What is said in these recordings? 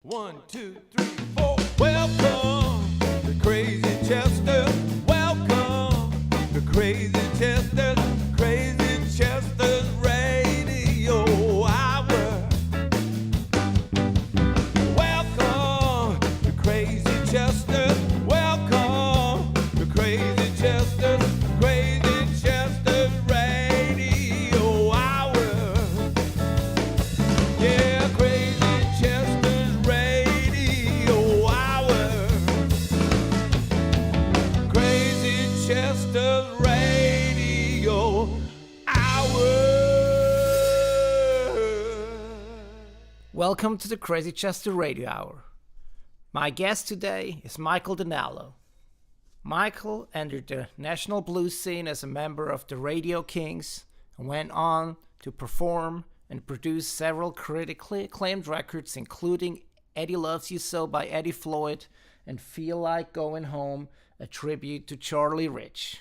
1, 2, 3, 4. Welcome to Crazy Chester. Welcome to Crazy Chester. Crazy Chester's Radio Hour. Welcome to Crazy Chester. Welcome to Crazy Chester. Crazy Chester's Radio Hour. Yeah, Crazy Chester's Radio Hour. Crazy Chester's Radio Hour. Welcome to the Crazy Chester Radio Hour. My guest today is Michael Dinallo. Michael entered the national blues scene as a member of the Radio Kings and went on to perform and produce several critically acclaimed records, including Eddie Loves You So by Eddie Floyd and Feel Like Going Home, a tribute to Charlie Rich.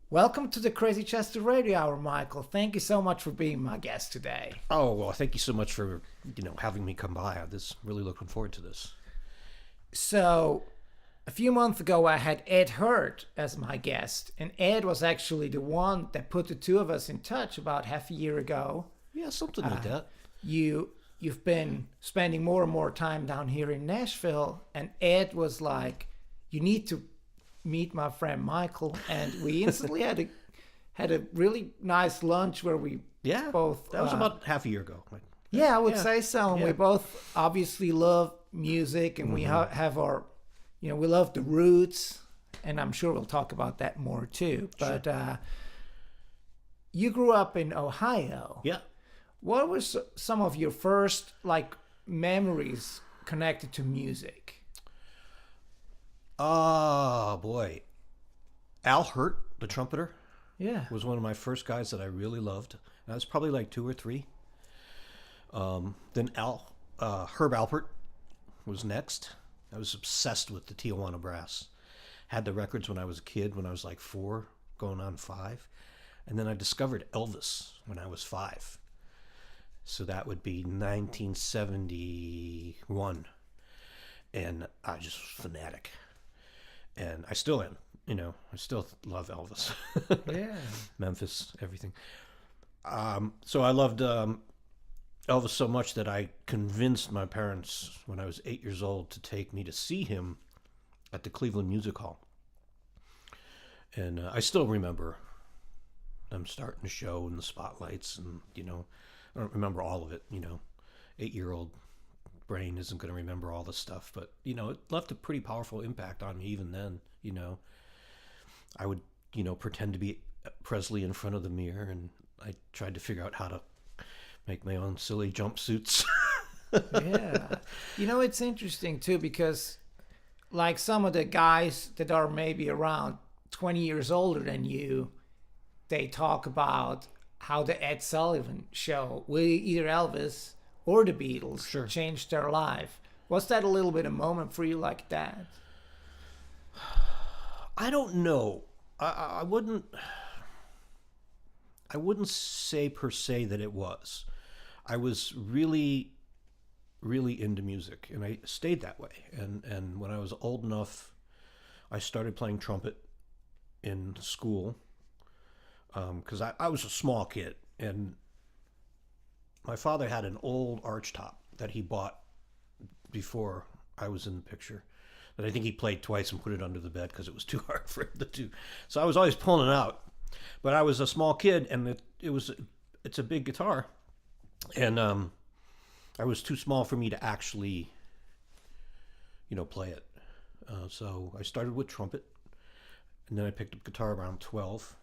Welcome to the Crazy Chester Radio Hour, Michael. Thank you so much for being my guest today. Oh, well, thank you so much for, having me come by. I'm just really looking forward to this. So, a few months ago, I had Ed Hurt as my guest, and Ed was actually the one that put the two of us in touch about half a year ago. Yeah, something like that. You've been spending more and more time down here in Nashville, and Ed was like, "You need to meet my friend Michael," and we instantly had a really nice lunch where we both. That was about half a year ago. Yeah, I would say so. And yeah. we both obviously love music, and we have our, we love the roots, and I'm sure we'll talk about that more too. But you grew up in Ohio. Yeah. What was some of your first memories connected to music? Oh, boy. Al Hurt, the trumpeter, Yeah. was one of my first guys that I really loved. And I was probably like 2 or 3. Then Herb Alpert was next. I was obsessed with the Tijuana Brass. Had the records when I was a kid, when I was like 4, going on 5. And then I discovered Elvis when I was 5. So that would be 1971. And I was just fanatic. And I still am, I still love Elvis. Yeah. Memphis, everything. So I loved Elvis so much that I convinced my parents when I was 8 years old to take me to see him at the Cleveland Music Hall. And I still remember them starting the show and the spotlights, and I don't remember all of it. 8-year-old brain isn't going to remember all this stuff, but it left a pretty powerful impact on me even then. I would pretend to be Presley in front of the mirror, and I tried to figure out how to make my own silly jumpsuits. Yeah. It's interesting too, because some of the guys that are maybe around 20 years older than you, they talk about how the Ed Sullivan show with either Elvis or the Beatles changed their life. Was that a little bit of a moment for you like that? I don't know. I wouldn't say per se that it was. I was really, really into music, and I stayed that way. And when I was old enough, I started playing trumpet in school, because I was a small kid, and my father had an old arch top that he bought before I was in the picture, that I think he played twice and put it under the bed because it was too hard for him to do. So I was always pulling it out. But I was a small kid, and it's a big guitar, and I was too small for me to actually, play it. So I started with trumpet, and then I picked up guitar around 12.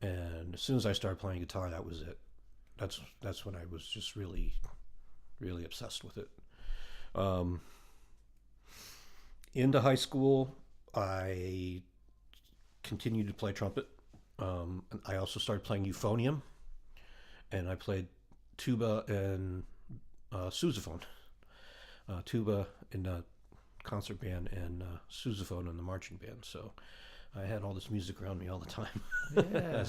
And as soon as I started playing guitar, that was it. That's when I was just really, really obsessed with it. Into high school, I continued to play trumpet. I also started playing euphonium, and I played tuba and sousaphone. Tuba in the concert band and sousaphone in the marching band. So I had all this music around me all the time. Yeah.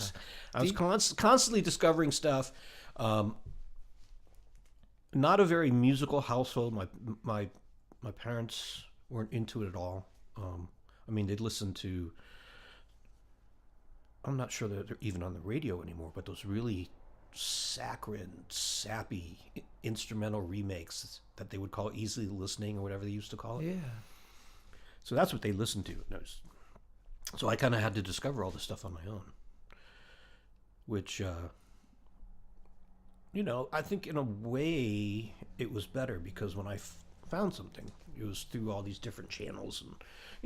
I was constantly discovering stuff. not a very musical household. My parents weren't into it at all. I mean, they'd listen to, I'm not sure that they're even on the radio anymore, but those really saccharine, sappy instrumental remakes that they would call easily listening or whatever they used to call it. Yeah. So that's what they listened to. So I kind of had to discover all this stuff on my own, which, I think in a way it was better because when I found something, it was through all these different channels. And,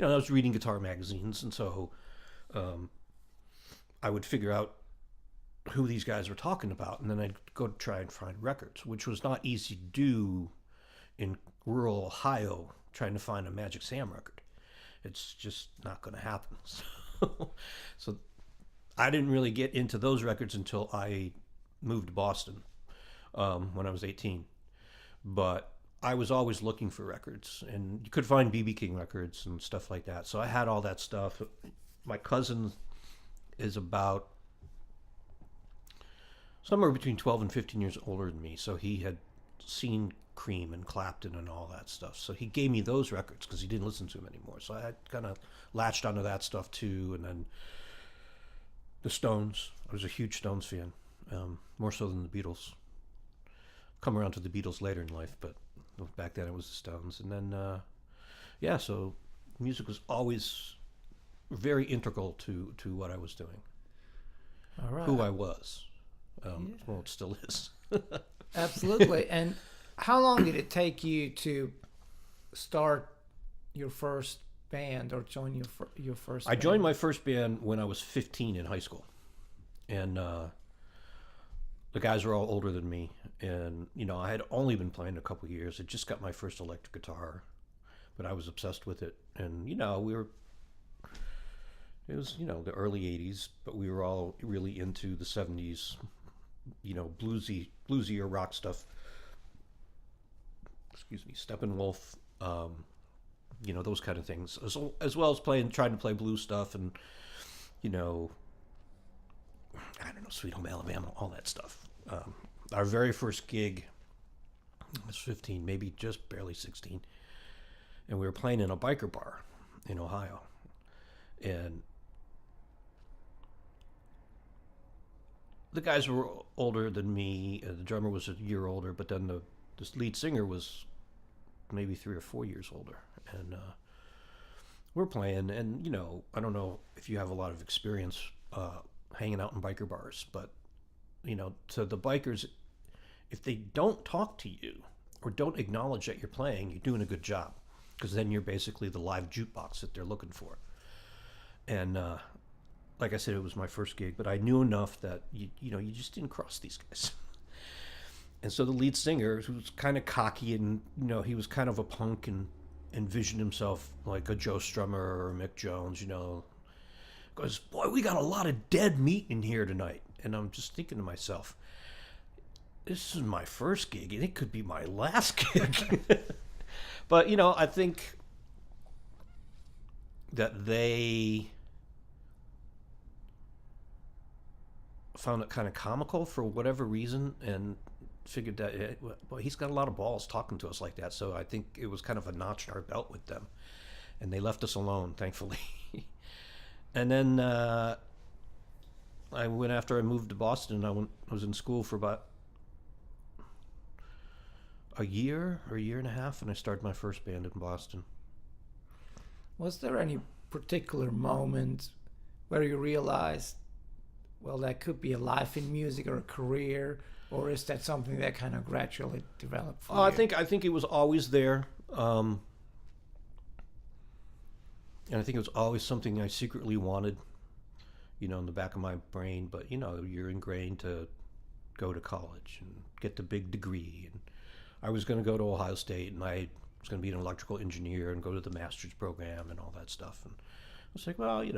I was reading guitar magazines. And so I would figure out who these guys were talking about. And then I'd go try and find records, which was not easy to do in rural Ohio, trying to find a Magic Sam record. It's just not going to happen. So I didn't really get into those records until I moved to Boston when I was 18. But I was always looking for records, and you could find B.B. King records and stuff like that. So I had all that stuff. My cousin is about somewhere between 12 and 15 years older than me. So he had seen Cream and Clapton and all that stuff. So he gave me those records because he didn't listen to them anymore. So I had kind of latched onto that stuff too. And then the Stones. I was a huge Stones fan, more so than the Beatles. Come around to the Beatles later in life, but back then it was the Stones. And then, so music was always very integral to what I was doing. All right. Who I was. Well, it still is. Absolutely. And how long did it take you to start your first band or join your first I band? joined my first band when I was 15 in high school. And the guys were all older than me. And, I had only been playing a couple years. I just got my first electric guitar, but I was obsessed with it. And, it was, the early 80s, but we were all really into the 70s, bluesier rock stuff. Excuse me, Steppenwolf, those kind of things, as well as trying to play blues stuff and, Sweet Home Alabama, all that stuff. Our very first gig, I was 15, maybe just barely 16, and we were playing in a biker bar in Ohio, and the guys were older than me. The drummer was a year older, but then the lead singer was maybe 3 or 4 years older, and we're playing, and I don't know if you have a lot of experience hanging out in biker bars, but to the bikers, if they don't talk to you or don't acknowledge that you're playing, you're doing a good job, because then you're basically the live jukebox that they're looking for. And like I said, it was my first gig, but I knew enough that you just didn't cross these guys. And so the lead singer, who was kind of cocky and he was kind of a punk and envisioned himself like a Joe Strummer or Mick Jones, goes, "Boy, we got a lot of dead meat in here tonight." And I'm just thinking to myself, this is my first gig, and it could be my last gig. But, I think that they found it kind of comical for whatever reason and figured that, well, he's got a lot of balls talking to us like that. So I think it was kind of a notch in our belt with them. And they left us alone, thankfully. And then I went, after I moved to Boston, I was in school for about a year or a year and a half, and I started my first band in Boston. Was there any particular moment where you realized, well, that could be a life in music or a career, or is that something that kind of gradually developed for you? I think it was always there. And I think it was always something I secretly wanted, in the back of my brain. But, you're ingrained to go to college and get the big degree. And I was going to go to Ohio State, and I was going to be an electrical engineer and go to the master's program and all that stuff. And I was like, well, I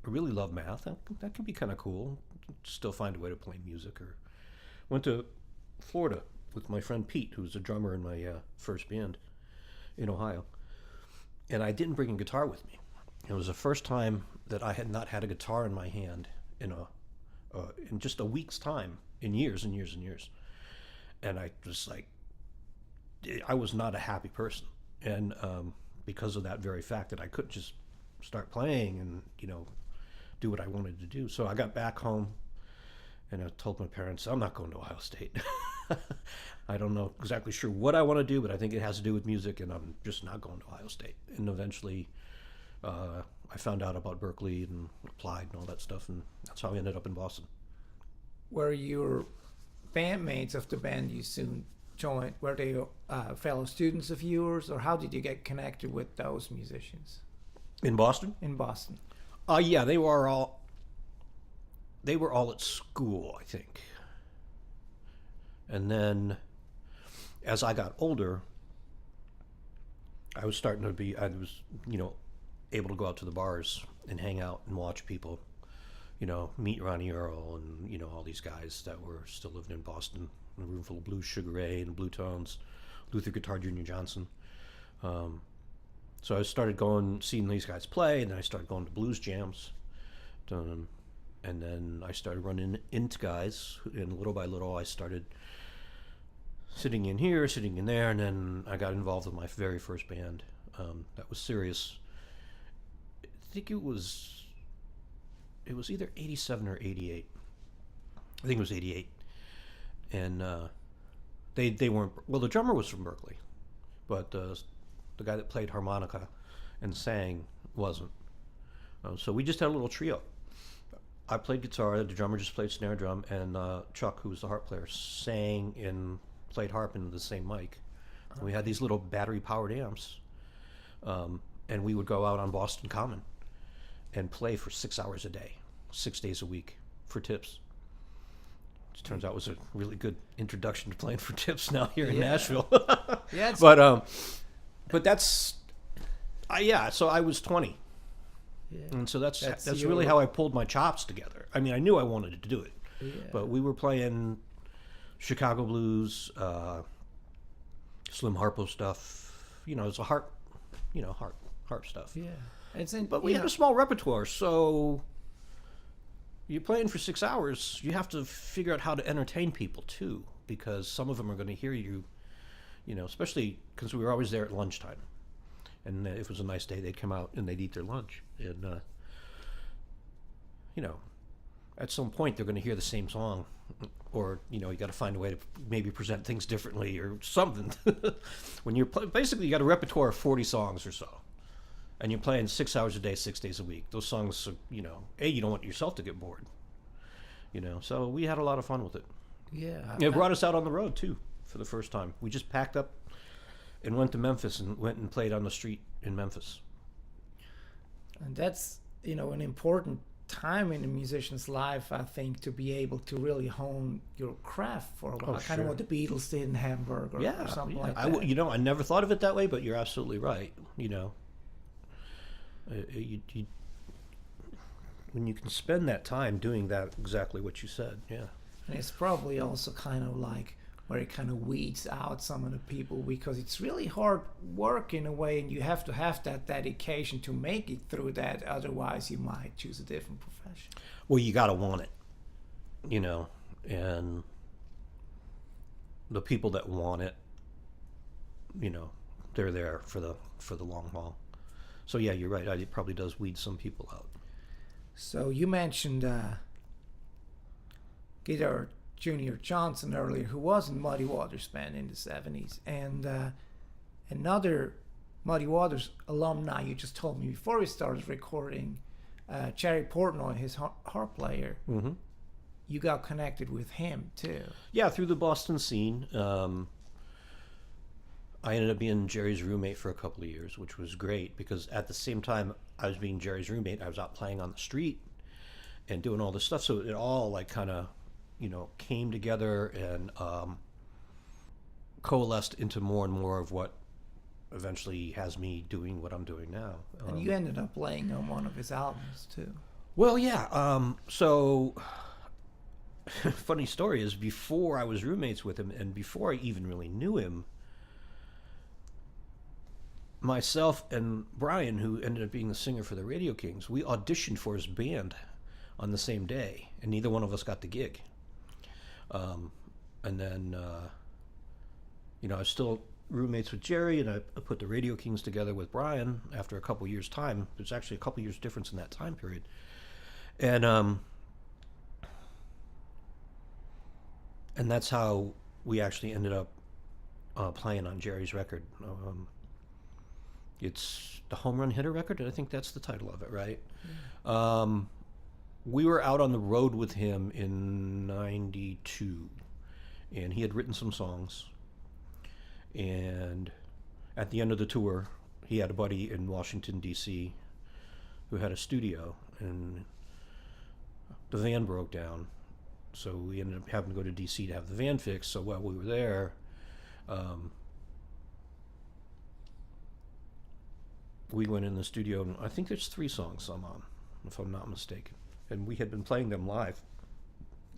really love math. That could be kind of cool. Still find a way to play music. Or went to Florida with my friend Pete, who was a drummer in my first band in Ohio. And I didn't bring a guitar with me. It was the first time that I had not had a guitar in my hand in just a week's time, in years and years and years. And I was like, I was not a happy person, and because of that very fact that I couldn't just start playing and do what I wanted to do. So I got back home, and I told my parents, I'm not going to Ohio State. I don't know exactly sure what I want to do, but I think it has to do with music, and I'm just not going to Ohio State. And eventually, I found out about Berkeley and applied and all that stuff, and that's how I ended up in Boston. Were your bandmates of the band you soon joined, were they fellow students of yours, or how did you get connected with those musicians In Boston? in Boston? Yeah, they were all at school, I think. And then as I got older, I was able to go out to the bars and hang out and watch people, meet Ronnie Earl and, all these guys that were still living in Boston, in a room full of blues, Sugar Ray and Blue Tones, Luther Guitar Jr. Johnson. So I started seeing these guys play, and then I started going to blues jams. And then I started running into guys, and little by little I started sitting in here, sitting in there, and then I got involved with my very first band. That was serious. I think it was either 87 or 88. I think it was 88. And they weren't, well, the drummer was from Berkeley, but the guy that played harmonica and sang wasn't. So we just had a little trio. I played guitar, the drummer just played snare drum, and Chuck, who was the harp player, sang and played harp into the same mic. And we had these little battery-powered amps, and we would go out on Boston Common and play for 6 hours a day, 6 days a week, for tips. Which turns out was a really good introduction to playing for tips now here in Nashville. Yeah, but that's, so I was 20. yeah. And so that's really how I pulled my chops together. I mean, I knew I wanted to do it, but we were playing Chicago blues, Slim Harpo stuff. It's a harp stuff. Yeah, But we had a small repertoire, so you're playing for 6 hours. You have to figure out how to entertain people too, because some of them are going to hear you. Especially because we were always there at lunchtime. And if it was a nice day, they'd come out and they'd eat their lunch. And, at some point they're going to hear the same song. Or, you got to find a way to maybe present things differently or something. When you're basically, you got a repertoire of 40 songs or so. And you're playing 6 hours a day, 6 days a week. Those songs, are, you don't want yourself to get bored. So we had a lot of fun with it. Yeah. It brought us out on the road, too, for the first time. We just packed up and went to Memphis and went and played on the street in Memphis. And that's, an important time in a musician's life, I think, to be able to really hone your craft for a while. Kind of what the Beatles did in Hamburg or something like that. I never thought of it that way, but you're absolutely right. When you can spend that time doing that, exactly what you said, yeah. And it's probably also kind of like where it kind of weeds out some of the people, because it's really hard work in a way, and you have to have that dedication to make it through that. Otherwise, you might choose a different profession. Well, you got to want it, and the people that want it, they're there for the long haul. So yeah, you're right. It probably does weed some people out. So you mentioned Guitar Jr. Johnson earlier, who was in Muddy Waters band in the 70s, and another Muddy Waters alumni you just told me before we started recording, Jerry Portnoy, his harp player. Mm-hmm. You got connected with him too. Yeah, through the Boston scene. I ended up being Jerry's roommate for a couple of years, which was great, because at the same time I was being Jerry's roommate, I was out playing on the street and doing all this stuff. So it all kind of, came together and coalesced into more and more of what eventually has me doing what I'm doing now. And you ended up playing on one of his albums too. Well, yeah. So funny story is, before I was roommates with him and before I even really knew him, myself and Brian, who ended up being the singer for the Radio Kings, we auditioned for his band on the same day, and neither one of us got the gig. And then, I was still roommates with Jerry, and I put the Radio Kings together with Brian after a couple years' time. There's actually a couple years difference in that time period. And that's how we actually ended up playing on Jerry's record. It's the Home Run Hitter record, and I think that's the title of it, right? Mm. We were out on the road with him in '92, and he had written some songs. And at the end of the tour, he had a buddy in Washington, D.C. who had a studio, and the van broke down. So we ended up having to go to D.C. to have the van fixed. So while we were there, we went in the studio, and I think there's 3 songs I'm on, if I'm not mistaken. And we had been playing them live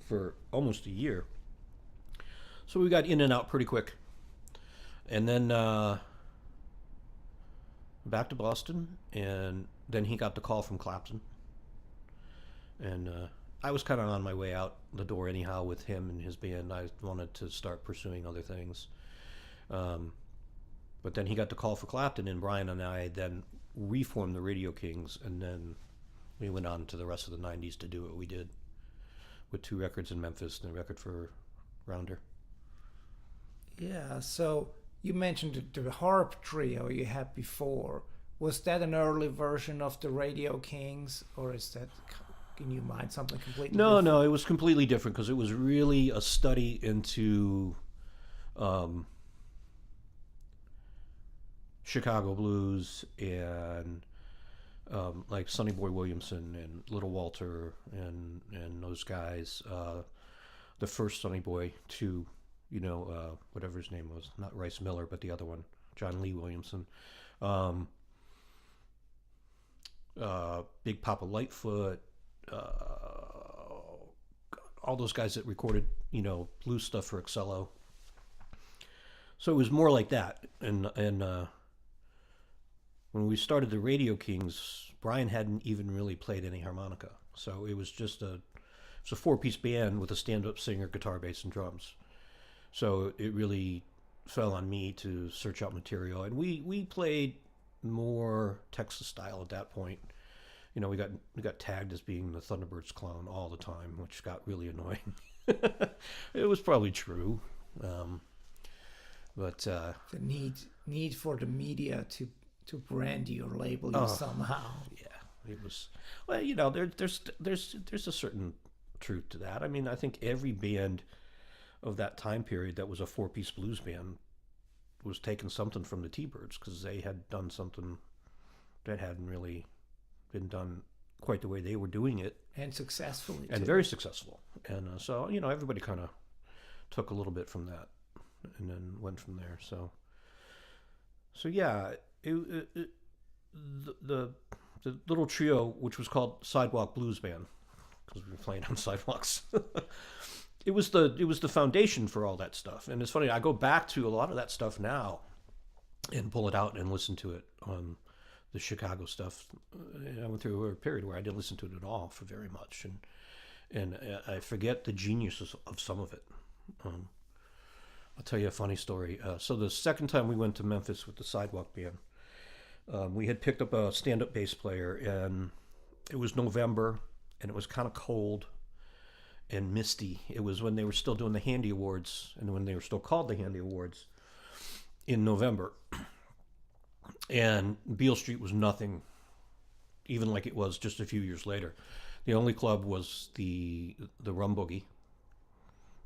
for almost a year. So we got in and out pretty quick. And then back to Boston, and then he got the call from Clapton. And I was kind of on my way out the door anyhow with him and his band. I wanted to start pursuing other things. But then he got the call for Clapton, and Brian and I then reformed the Radio Kings, and then we went on to the rest of the 90s to do what we did with 2 records in Memphis and a record for Rounder. Yeah, so you mentioned the harp trio you had before. Was that an early version of the Radio Kings, or is that, can you mind something completely different? No, it was completely different because it was really a study into Chicago blues and like Sonny Boy Williamson and Little Walter and those guys. The first Sonny Boy too. Whatever his name was, not Rice Miller, but the other one, John Lee Williamson. Big Papa Lightfoot, all those guys that recorded, blues stuff for Excello. So it was more like that. And when we started the Radio Kings, Brian hadn't even really played any harmonica. So it was just a 4-piece band with a stand-up singer, guitar, bass, and drums. So it really fell on me to search out material, and we played more Texas style at that point. We got tagged as being the Thunderbirds clone all the time, which got really annoying. It was probably true, but the need for the media to brand you or label you somehow. Yeah, it was. Well, there's a certain truth to that. I mean, I think every band of that time period that was a 4-piece blues band was taking something from the T-Birds, because they had done something that hadn't really been done quite the way they were doing it, and successfully and too. very successful. And so everybody kind of took a little bit from that and then went from there. So yeah, the little trio, which was called Sidewalk Blues Band, because we were playing on sidewalks. It was the foundation for all that stuff. And it's funny, I go back to a lot of that stuff now and pull it out and listen to it on the Chicago stuff. I went through a period where I didn't listen to it at all for very much, and I forget the genius of some of it. I'll tell you a funny story. So the second time we went to Memphis with the Sidewalk Band, we had picked up a stand-up bass player, and it was November, and it was kind of cold and misty. It was when they were still doing the Handy Awards, and when they were still called the Handy Awards in November. And Beale Street was nothing, even like it was just a few years later. The only club was the Rum Boogie,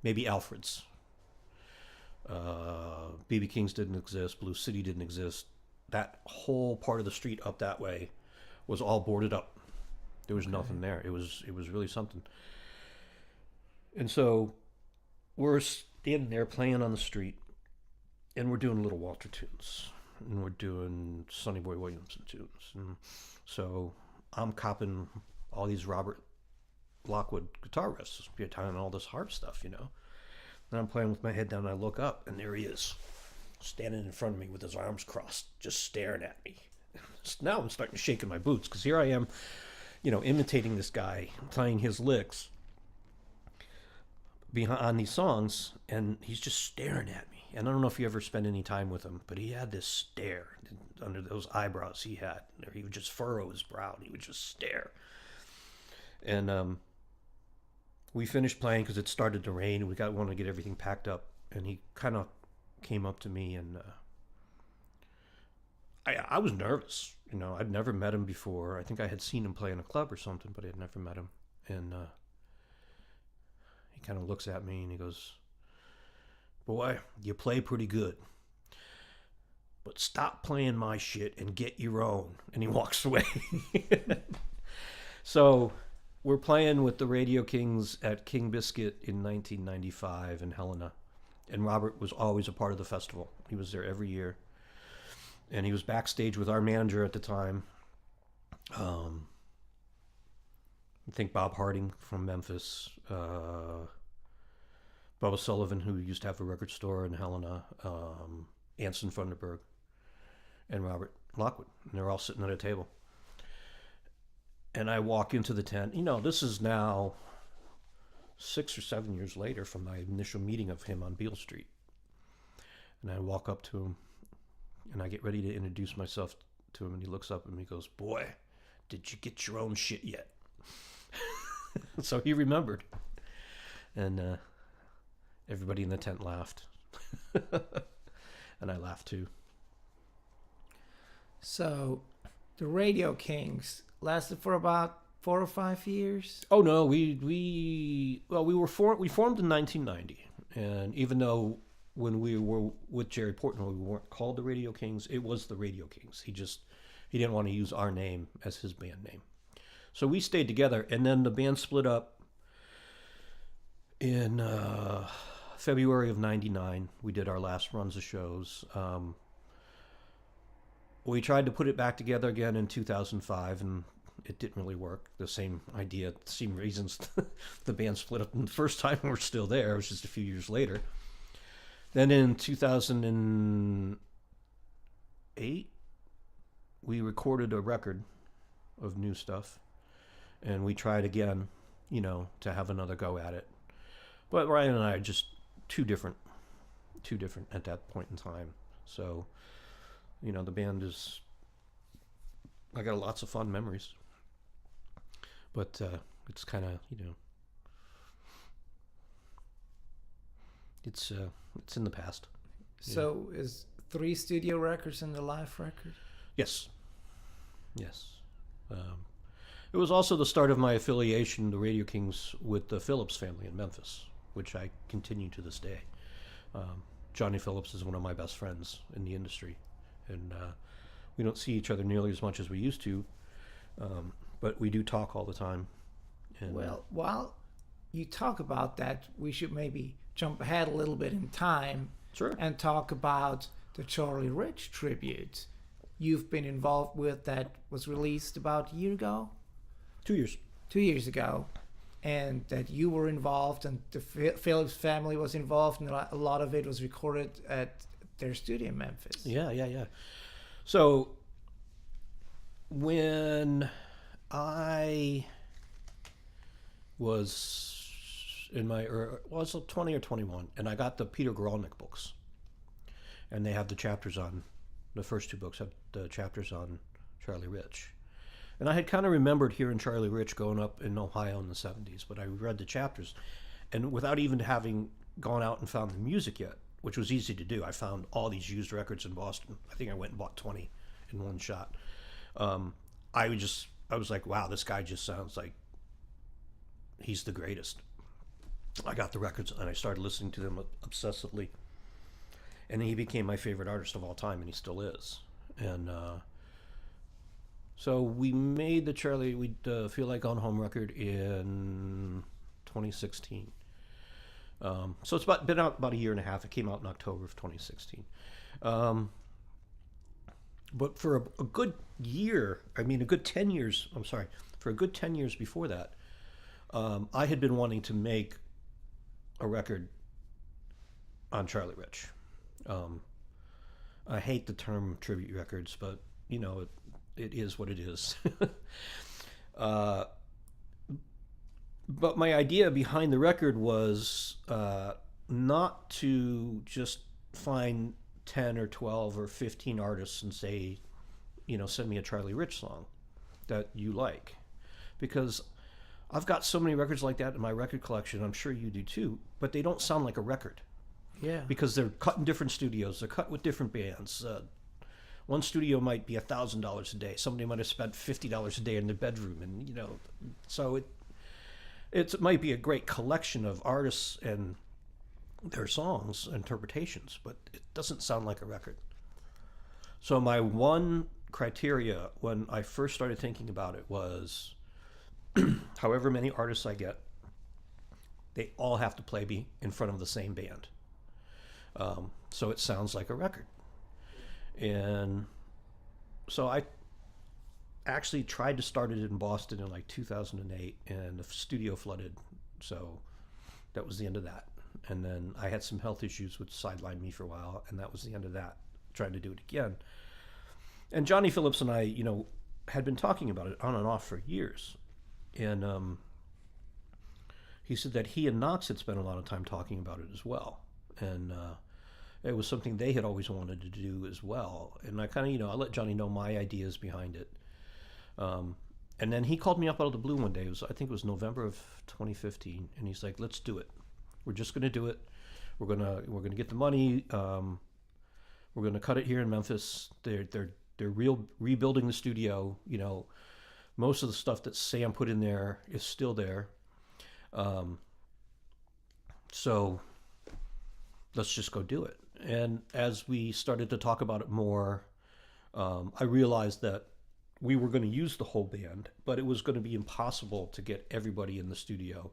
maybe Alfred's. BB King's didn't exist, Blue City didn't exist. That whole part of the street up that way was all boarded up. There was nothing there. It was really something. And so we're standing there playing on the street, and we're doing Little Walter tunes, and we're doing Sonny Boy Williamson tunes. And so I'm copping all these Robert Lockwood guitar riffs, and all this harp stuff, And I'm playing with my head down, and I look up, and there he is, standing in front of me with his arms crossed, just staring at me. Now I'm starting to shake in my boots, because here I am, imitating this guy, playing his licks on these songs, and he's just staring at me. And I don't know if you ever spent any time with him, but he had this stare under those eyebrows he had. He would just furrow his brow, and he would just stare. And we finished playing because it started to rain, and we wanted to get everything packed up. And he kind of came up to me, and I was nervous. You know, I'd never met him before. I think I had seen him play in a club or something, but I had never met him. And he kind of looks at me and he goes, "Boy, you play pretty good, but stop playing my shit and get your own." And he walks away. So we're playing with the Radio Kings at King Biscuit in 1995 in Helena. And Robert was always a part of the festival. He was there every year. And he was backstage with our manager at the time. I think Bob Harding from Memphis. Bubba Sullivan, who used to have a record store in Helena. Anson Funderburg. And Robert Lockwood. And they're all sitting at a table. And I walk into the tent. You know, this is now 6 or 7 years later from my initial meeting of him on Beale Street. And I walk up to him. And I get ready to introduce myself to him, and he looks up and he goes, "Boy, did you get your own shit yet?" So he remembered. And everybody in the tent laughed. And I laughed too. So the Radio Kings lasted for about 4 or 5 years? Oh no, we formed in 1990, and even though when we were with Jerry Portnoy, we weren't called the Radio Kings. It was the Radio Kings. He didn't want to use our name as his band name. So we stayed together, and then the band split up in February of 99. We did our last runs of shows. We tried to put it back together again in 2005, and it didn't really work. The same idea, the same reasons the band split up the first time. We're still there. It was just a few years later. Then in 2008, we recorded a record of new stuff, and we tried again, you know, to have another go at it. But Ryan and I are just too different at that point in time. So, you know, the band is, I got lots of fond memories, but it's kind of, you know, it's in the past. So is 3 studio records and the live record? Yes. It was also the start of my affiliation, the Radio Kings, with the Phillips family in Memphis, which I continue to this day. Johnny Phillips is one of my best friends in the industry, and we don't see each other nearly as much as we used to, but we do talk all the time. And, well, while you talk about that, we should maybe jump ahead a little bit in time. Sure. And talk about the Charlie Rich tribute you've been involved with that was released about a year ago? 2 years. 2 years ago. And that you were involved and the Phillips family was involved, and a lot of it was recorded at their studio in Memphis. Yeah. So when I was in my, was 20 or 21, and I got the Peter Grolnick books, and they have the chapters on, the first 2 books have the chapters on Charlie Rich. And I had kind of remembered hearing Charlie Rich growing up in Ohio in the 70s, but I read the chapters, and without even having gone out and found the music yet, which was easy to do, I found all these used records in Boston. I think I went and bought 20 in one shot. I was like, wow, this guy just sounds like he's the greatest. I got the records and I started listening to them obsessively, and he became my favorite artist of all time, and he still is. And so we made the Charlie Feel Like Gone Home record in 2016. So it's been out about a year and a half. It came out in October of 2016. But for a good year, for a good 10 years before that, I had been wanting to make a record on Charlie Rich. I hate the term tribute records, but you know, it is what it is. But my idea behind the record was not to just find 10 or 12 or 15 artists and say, send me a Charlie Rich song that you like. Because I've got so many records like that in my record collection. I'm sure you do too, but they don't sound like a record. Yeah. Because they're cut in different studios. They're cut with different bands. One studio might be $1,000 a day. Somebody might have spent $50 a day in their bedroom, and so it might be a great collection of artists and their songs, interpretations, but it doesn't sound like a record. So my one criteria when I first started thinking about it was, however many artists I get, they all have to play in front of the same band. So it sounds like a record. And so I actually tried to start it in Boston in like 2008, and the studio flooded. So that was the end of that. And then I had some health issues which sidelined me for a while, and that was the end of that, trying to do it again. And Johnny Phillips and I, had been talking about it on and off for years. And he said that he and Knox had spent a lot of time talking about it as well. And it was something they had always wanted to do as well. And I kind of, I let Johnny know my ideas behind it. And then he called me up out of the blue one day. I think it was November of 2015. And he's like, let's do it. We're just going to do it. We're gonna get the money. We're gonna cut it here in Memphis. They're rebuilding the studio. Most of the stuff that Sam put in there is still there. So let's just go do it. And as we started to talk about it more, I realized that we were going to use the whole band, but it was going to be impossible to get everybody in the studio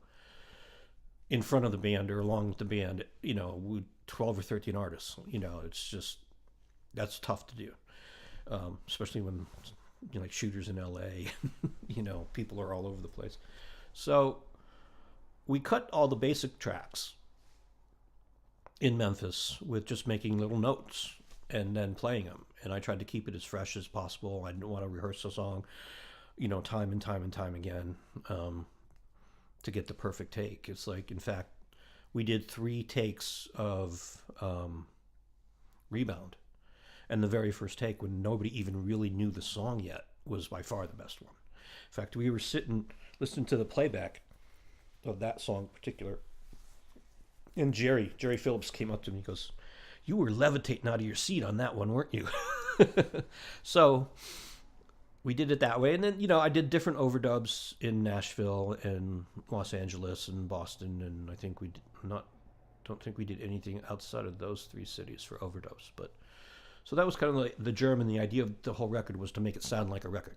in front of the band or along with the band, 12 or 13 artists. It's just, that's tough to do, especially when, like shooters in LA, people are all over the place. So we cut all the basic tracks in Memphis with just making little notes and then playing them. And I tried to keep it as fresh as possible. I didn't want to rehearse a song, time and time and time again, to get the perfect take. It's like, in fact, we did 3 takes of Rebound. And the very first take, when nobody even really knew the song yet, was by far the best one. In fact, we were sitting, listening to the playback of that song in particular. And Jerry Phillips came up to me and goes, "You were levitating out of your seat on that one, weren't you?" So we did it that way. And then, I did different overdubs in Nashville and Los Angeles and Boston. And I think don't think we did anything outside of those 3 cities for overdubs. But so that was kind of like the germ, and the idea of the whole record was to make it sound like a record.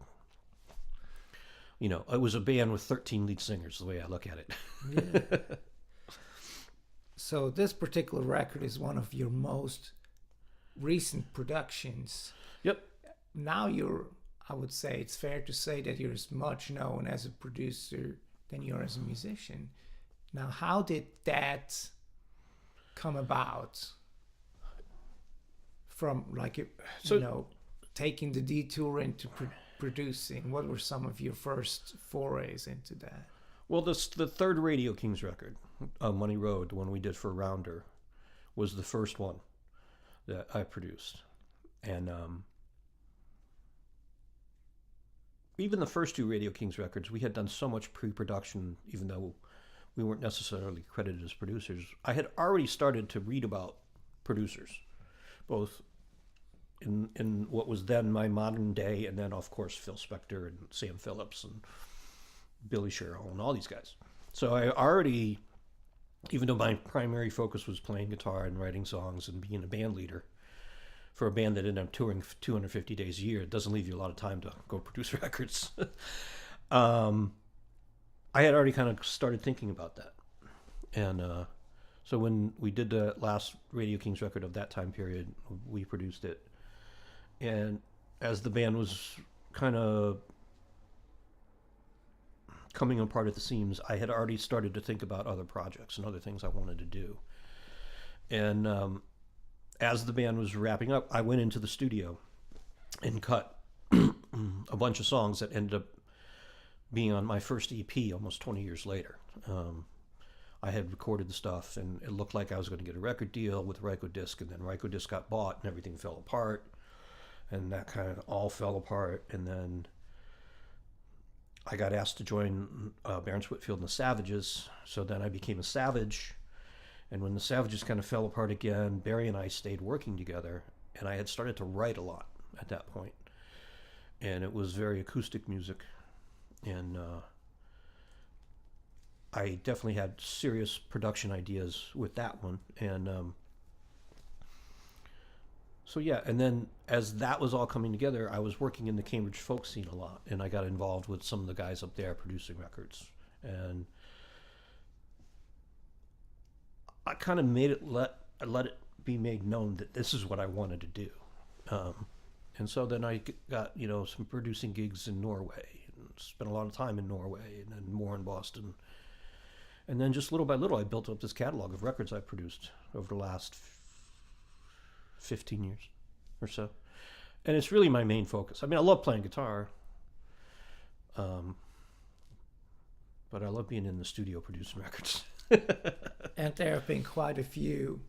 It was a band with 13 lead singers, the way I look at it. Yeah. So this particular record is one of your most recent productions. Yep. Now I would say it's fair to say that you're as much known as a producer than you are as a musician. Now, how did that come about? From taking the detour into producing, what were some of your first forays into that? Well, the 3rd Radio Kings record, Money Road, the one we did for Rounder, was the first one that I produced. And even the first 2 Radio Kings records, we had done so much pre-production, even though we weren't necessarily credited as producers. I had already started to read about producers, both in what was then my modern day, and then, of course, Phil Spector and Sam Phillips and Billy Sherrill and all these guys. So I already, even though my primary focus was playing guitar and writing songs and being a band leader for a band that ended up touring 250 days a year, it doesn't leave you a lot of time to go produce records. I had already kind of started thinking about that. And so when we did the last Radio Kings record of that time period, we produced it. And as the band was kind of coming apart at the seams, I had already started to think about other projects and other things I wanted to do. And as the band was wrapping up, I went into the studio and cut a bunch of songs that ended up being on my first EP almost 20 years later. I had recorded the stuff, and it looked like I was going to get a record deal with Rykodisc, and then Rykodisc got bought, and everything fell apart, and that kind of all fell apart. And then I got asked to join Barons Whitfield and the Savages, so then I became a Savage. And when the Savages kind of fell apart again, Barry and I stayed working together, and I had started to write a lot at that point. And it was very acoustic music, and I definitely had serious production ideas with that one. And so yeah, and then as that was all coming together, I was working in the Cambridge folk scene a lot, and I got involved with some of the guys up there producing records. And I kind of made it let it be made known that this is what I wanted to do. And so then I got, some producing gigs in Norway, and spent a lot of time in Norway, and then more in Boston. And then just little by little, I built up this catalog of records I've produced over the last 15 years or so. And it's really my main focus. I mean, I love playing guitar, but I love being in the studio producing records. And there have been quite a few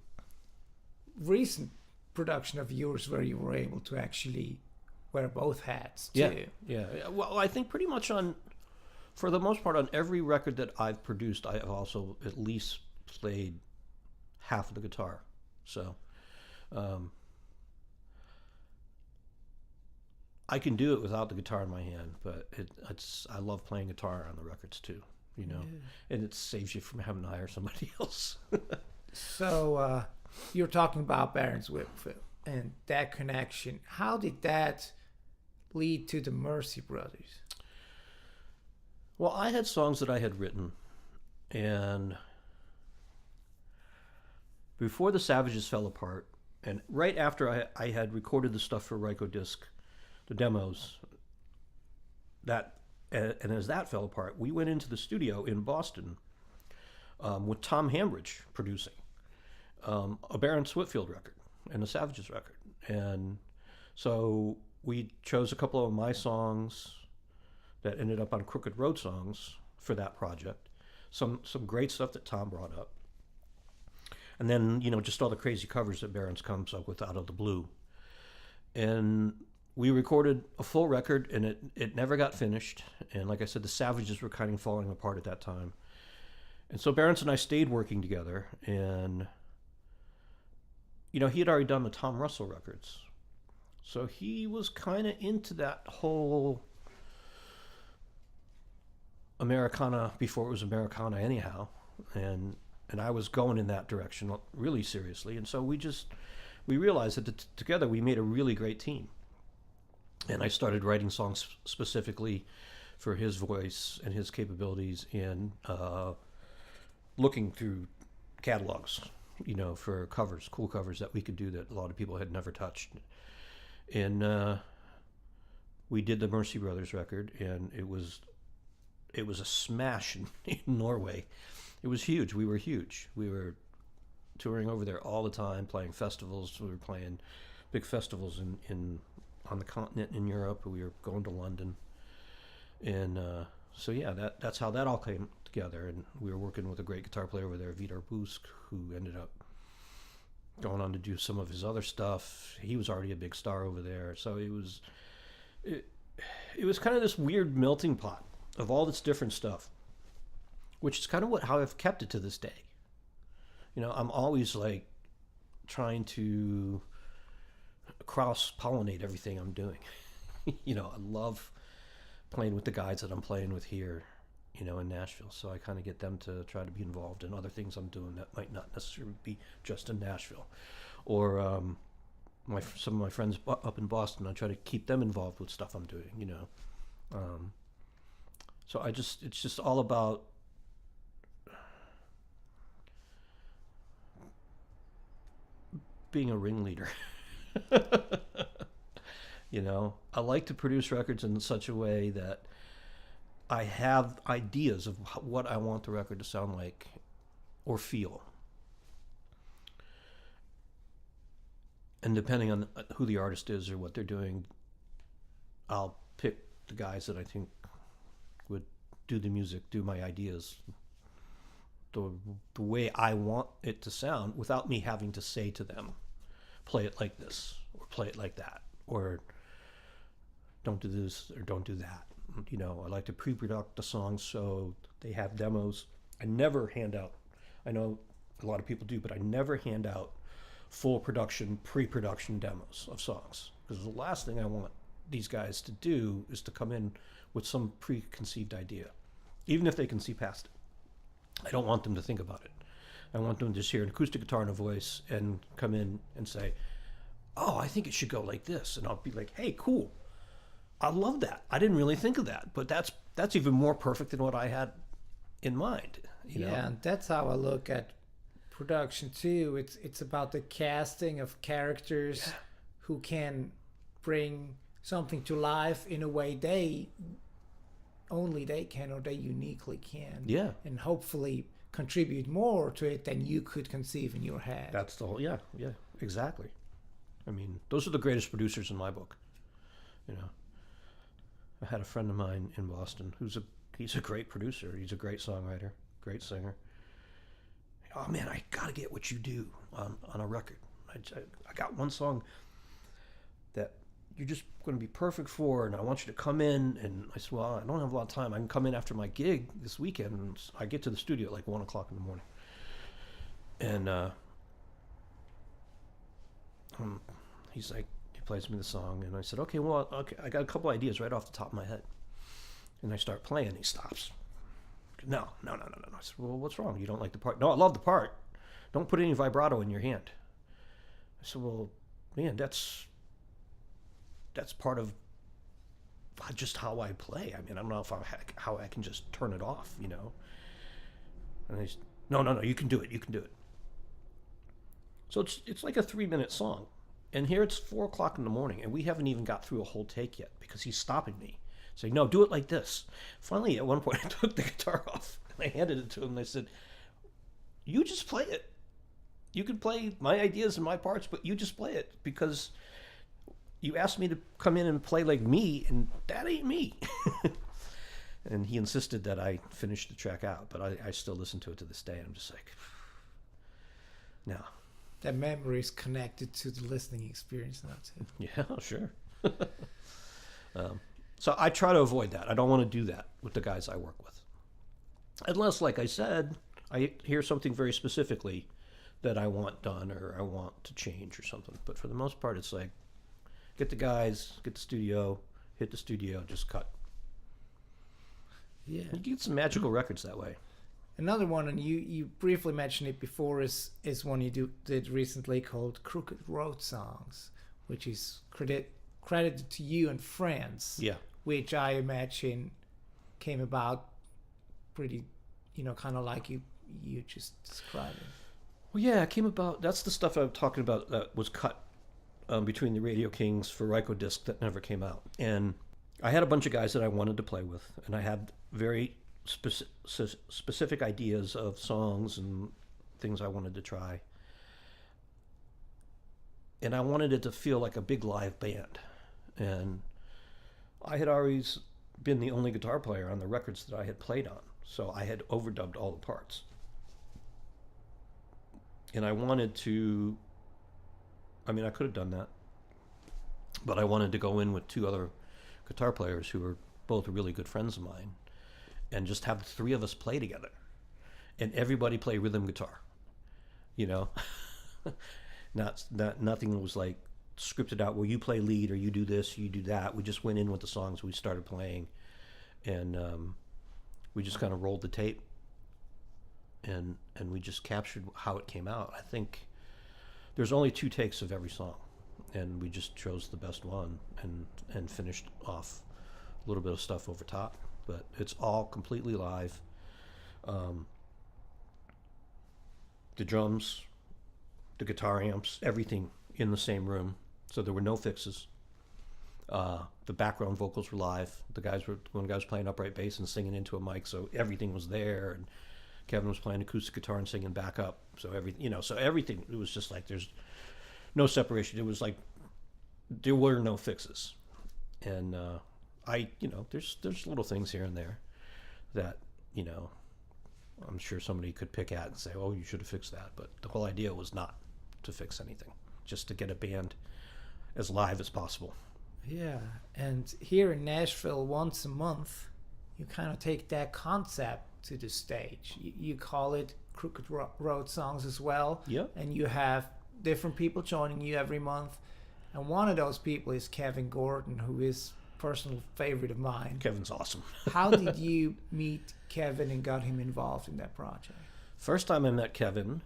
recent production of yours where you were able to actually wear both hats too. Yeah. Well, I think pretty much for the most part, on every record that I've produced, I have also at least played half of the guitar. So I can do it without the guitar in my hand, but I love playing guitar on the records too, and it saves you from having to hire somebody else. So you're talking about Barons Whitfield and that connection. How did that lead to the Mercy Brothers? Well, I had songs that I had written, and before the Savages fell apart, and right after I had recorded the stuff for Rykodisc, the demos, and as that fell apart, we went into the studio in Boston with Tom Hambridge producing a Barons Whitfield record and a Savages record. And so we chose a couple of my songs that ended up on Crooked Road Songs for that project. Some great stuff that Tom brought up. And then, just all the crazy covers that Barons comes up with out of the blue. And we recorded a full record, and it never got finished. And like I said, the Savages were kind of falling apart at that time. And so Barons and I stayed working together, and he had already done the Tom Russell records. So he was kind of into that whole Americana before it was Americana anyhow. And I was going in that direction really seriously. And so we realized that together we made a really great team. And I started writing songs specifically for his voice and his capabilities, and looking through catalogs, for covers, cool covers that we could do that a lot of people had never touched. And we did the Mercy Brothers record, and it was a smash in Norway. It was huge. We were huge. We were touring over there all the time, playing festivals. We were playing big festivals on the continent in Europe. We were going to London. And so yeah, that's how that all came together. And we were working with a great guitar player over there, Vidar Busk, who ended up going on to do some of his other stuff. He was already a big star over there. So it was kind of this weird melting pot of all this different stuff, which is kind of how I've kept it to this day. I'm always like trying to cross-pollinate everything I'm doing. I love playing with the guys that I'm playing with here, in Nashville. So I kind of get them to try to be involved in other things I'm doing that might not necessarily be just in Nashville. Or some of my friends up in Boston, I try to keep them involved with stuff I'm doing, So it's just all about being a ringleader. I like to produce records in such a way that I have ideas of what I want the record to sound like or feel. And depending on who the artist is or what they're doing, I'll pick the guys that I think would do the music, do my ideas the way I want it to sound without me having to say to them, play it like this or play it like that or don't do this or don't do that. You know, I like to pre-product the songs so they have demos. I never hand out, I know a lot of people do, but I never hand out full production, pre-production demos of songs, because the last thing I want these guys to do is to come in with some preconceived idea, even if they can see past it. I don't want them to think about it. I want them to just hear an acoustic guitar and a voice and come in and say, oh, I think it should go like this. And I'll be like, hey, cool. I love that. I didn't really think of that, but that's even more perfect than what I had in mind. You know? And that's how I look at production too. It's about the casting of characters who can bring something to life in a way only they can, or they uniquely can. Yeah. And hopefully contribute more to it than you could conceive in your head. That's the whole, yeah, exactly. I mean, those are the greatest producers in my book. You know, I had a friend of mine in Boston he's a great producer. He's a great songwriter, great singer. Oh man, I gotta get what you do on a record. I got one song that you're just going to be perfect for, and I want you to come in. And I said, well, I don't have a lot of time. I can come in after my gig this weekend. And I get to the studio at like 1 o'clock in the morning. And he's like, he plays me the song, and I said, okay, I got a couple ideas right off the top of my head. And I start playing, he stops. No. I said, well, what's wrong? You don't like the part? No, I love the part. Don't put any vibrato in your hand. I said, well, man, that's part of just how I play. I mean, I don't know how I can just turn it off, you know. And he's, no, you can do it. So it's like a 3-minute song. And here it's 4 o'clock in the morning, and we haven't even got through a whole take yet because he's stopping me, saying, no, do it like this. Finally, at one point, I took the guitar off, and I handed it to him, and I said, you just play it. You can play my ideas and my parts, but you just play it, because you asked me to come in and play like me, and that ain't me. And he insisted that I finish the track out, but I still listen to it to this day, and I'm just like, no. That memory is connected to the listening experience now too. Yeah, sure. So I try to avoid that. I don't want to do that with the guys I work with. Unless, like I said, I hear something very specifically that I want done or I want to change or something. But for the most part, it's like, get the guys, get the studio, hit the studio, just cut. Yeah. You get some magical records that way. Another one, and you briefly mentioned it before, is one you did recently called Crooked Road Songs, which is credited to you and friends. Yeah. Which I imagine came about pretty, kind of like you just described it. Well, yeah, it came about. That's the stuff I'm talking about that was cut between the Radio Kings for Ryko Disc that never came out. And I had a bunch of guys that I wanted to play with, and I had very specific ideas of songs and things I wanted to try. And I wanted it to feel like a big live band. And I had always been the only guitar player on the records that I had played on, so I had overdubbed all the parts. And I wanted to, I could have done that, but I wanted to go in with 2 other guitar players who were both really good friends of mine, and just have the 3 of us play together, and everybody play rhythm guitar, nothing was like scripted out, well, you play lead or you do this, you do that. We just went in with the songs, we started playing, and we just kind of rolled the tape, and we just captured how it came out. I think there's only 2 takes of every song, and we just chose the best one and finished off a little bit of stuff over top. But it's all completely live. The drums, the guitar amps, everything in the same room. So there were no fixes. The background vocals were live. One guy was playing upright bass and singing into a mic, so everything was there. And Kevin was playing acoustic guitar and singing back up. So everything, it was just like there's no separation. It was like there were no fixes. And there's little things here and there that, I'm sure somebody could pick at and say, oh, you should have fixed that. But the whole idea was not to fix anything, just to get a band as live as possible. Yeah, and here in Nashville, once a month, you kind of take that concept to the stage. You call it Crooked Road Songs as well. Yep. And you have different people joining you every month. And one of those people is Kevin Gordon, who is a personal favorite of mine. Kevin's awesome. How did you meet Kevin and got him involved in that project? First time I met Kevin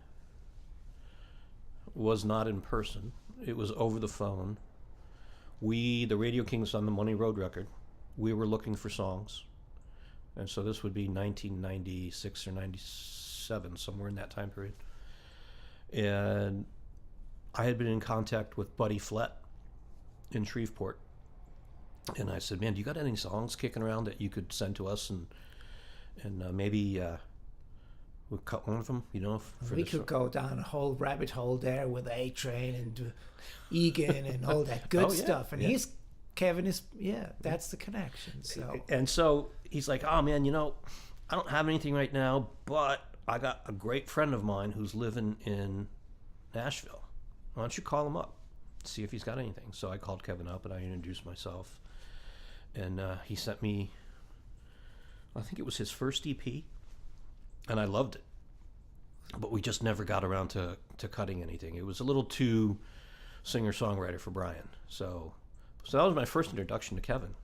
was not in person. It was over the phone. The Radio Kings, on the Money Road record, we were looking for songs. And so this would be 1996 or 97, somewhere in that time period. And I had been in contact with Buddy Flett in Shreveport. And I said, man, do you got any songs kicking around that you could send to us? And maybe we'll cut one of them, We could go down a whole rabbit hole there with A-Train and Egan and all that good stuff. And Kevin is, that's the connection. So. And so he's like, oh man, I don't have anything right now, but I got a great friend of mine who's living in Nashville. Why don't you call him up, see if he's got anything? So I called Kevin up and I introduced myself. And he sent me, I think it was his first EP, and I loved it. But we just never got around to cutting anything. It was a little too singer-songwriter for Brian. So that was my first introduction to Kevin.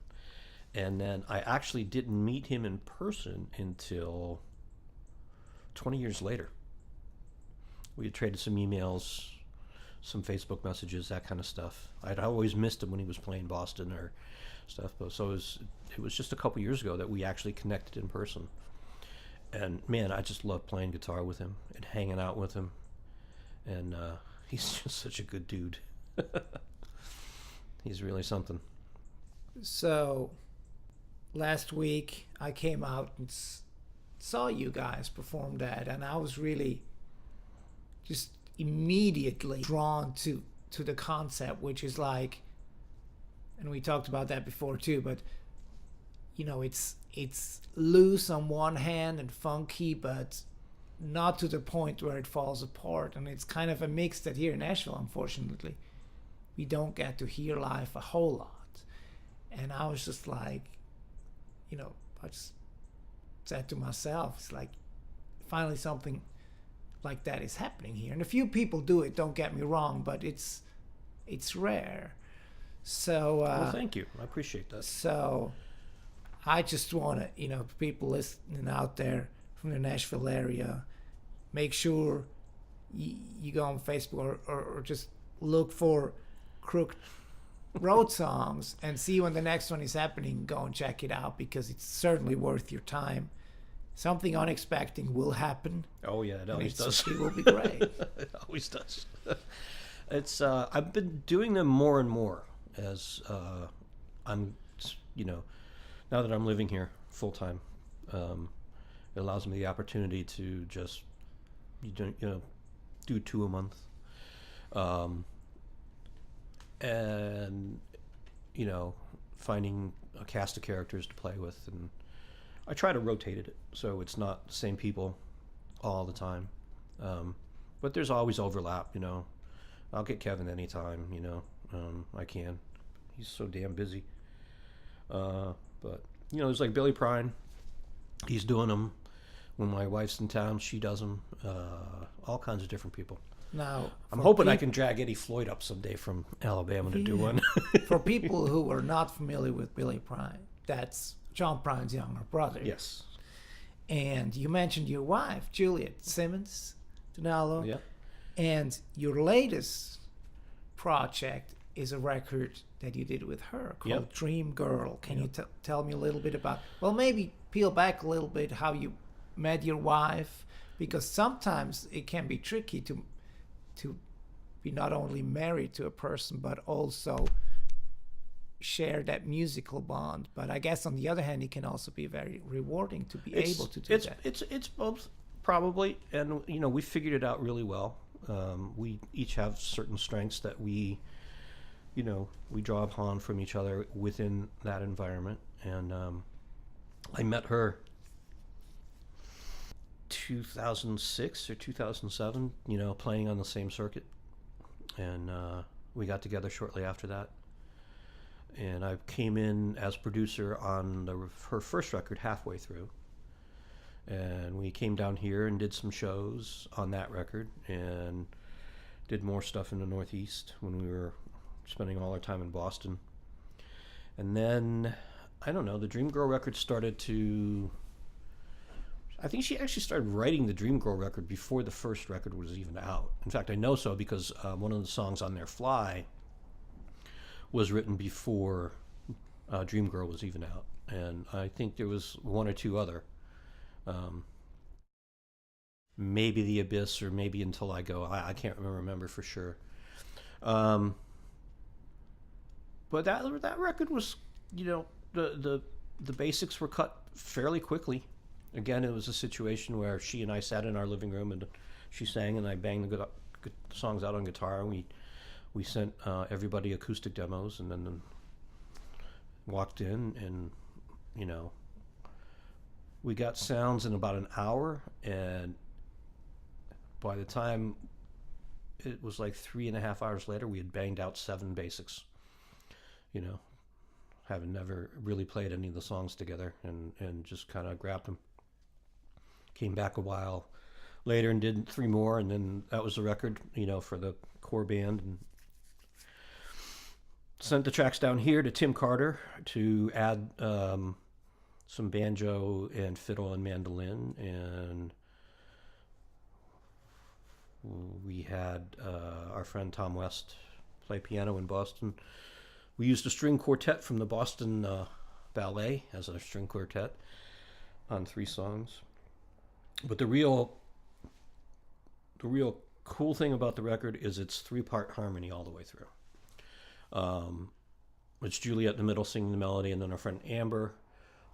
And then I actually didn't meet him in person until 20 years later. We had traded some emails, some Facebook messages, that kind of stuff. I'd always missed him when he was playing Boston or stuff. But so it was just a couple years ago that we actually connected in person. And man, I just love playing guitar with him and hanging out with him. And he's just such a good dude. He's really something. So last week I came out and saw you guys perform that, and I was really just immediately drawn to the concept, which is like, and we talked about that before too, but it's loose on one hand and funky, but not to the point where it falls apart. And it's kind of a mix that here in Nashville, unfortunately, we don't get to hear live a whole lot. And I was just like, I just said to myself, it's like, finally something like that is happening here. And a few people do it, don't get me wrong, but it's rare. So well, thank you. I appreciate that. So I just want to, people listening out there from the Nashville area, make sure you go on Facebook or just look for Crooked Road Songs and see when the next one is happening. Go and check it out, because it's certainly worth your time. Something unexpected will happen. Oh yeah, it always does. It will be great. It always does. It's I've been doing them more and more as I'm, now that I'm living here full time. It allows me the opportunity to just do 2 a month. And finding a cast of characters to play with, and I try to rotate it so it's not the same people all the time, but there's always overlap. I'll get Kevin anytime. I can. He's so damn busy. But there's like Billy Prine. He's doing them. When my wife's in town, she does them. All kinds of different people. Now, I'm hoping I can drag Eddie Floyd up someday from Alabama to do one. For people who are not familiar with Billy Prine, that's John Prine's younger brother. Yes. And you mentioned your wife, Juliet Simmons Dinallo. Yeah. And your latest project is a record that you did with her called Dream Girl. Can you tell me a little bit about, well, maybe peel back a little bit how you met your wife? Because sometimes it can be tricky to be not only married to a person, but also share that musical bond. But I guess on the other hand, it can also be very rewarding to be able to do that. It's both, probably, and we figured it out really well. We each have certain strengths that we draw upon from each other within that environment. And I met her 2006 or 2007, playing on the same circuit. And we got together shortly after that. And I came in as producer on her first record halfway through. And we came down here and did some shows on that record and did more stuff in the Northeast when we were spending all our time in Boston. And then, I don't know, the Dream Girl record started to... I think she actually started writing the Dream Girl record before the first record was even out. In fact, I know so because one of the songs on there, Fly, was written before Dream Girl was even out. And I think there was one or two other. Maybe The Abyss or maybe Until I Go. I can't remember for sure. But that record was, the basics were cut fairly quickly. Again, it was a situation where she and I sat in our living room and she sang and I banged the good songs out on guitar. And we sent everybody acoustic demos and then walked in and, we got sounds in about an hour. And by the time it was like 3.5 hours later, we had banged out 7 basics, having never really played any of the songs together and just kind of grabbed them. Came back a while later and did 3 more, and then that was the record, for the core band. And sent the tracks down here to Tim Carter to add some banjo and fiddle and mandolin, and we had our friend Tom West play piano in Boston. We used a string quartet from the Boston Ballet as a string quartet on 3 songs. But the real cool thing about the record is its 3-part harmony all the way through. It's Juliet in the middle singing the melody, and then our friend Amber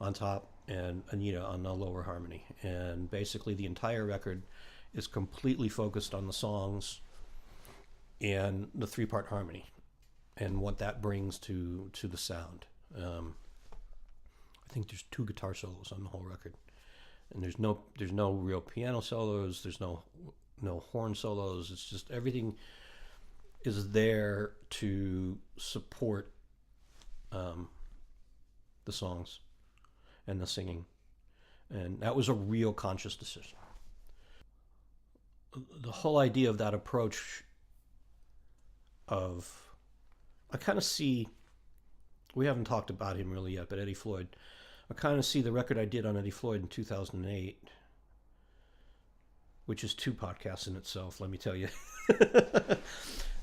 on top, and Anita on the lower harmony. And basically the entire record is completely focused on the songs and the 3-part harmony and what that brings to the sound. I think there's 2 guitar solos on the whole record. And there's no real piano solos. There's no horn solos. It's just everything is there to support the songs and the singing, and that was a real conscious decision. The whole idea of that approach of, I kind of see, we haven't talked about him really yet, but Eddie Floyd. I kind of see the record I did on Eddie Floyd in 2008, which is 2 podcasts in itself, let me tell you.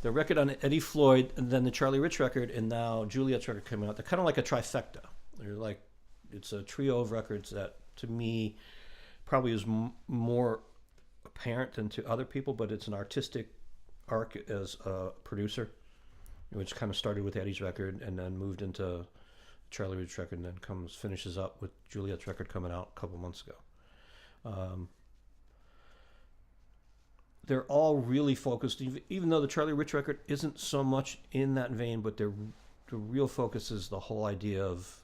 The record on Eddie Floyd, and then the Charlie Rich record, and now Juliet's record came out. They're kind of like a trifecta. They're like, it's a trio of records that, to me, probably is more apparent than to other people, but it's an artistic arc as a producer, which kind of started with Eddie's record and then moved into Charlie Rich record, and then finishes up with Juliet's record coming out a couple months ago. They're all really focused, even though the Charlie Rich record isn't so much in that vein, but the real focus is the whole idea of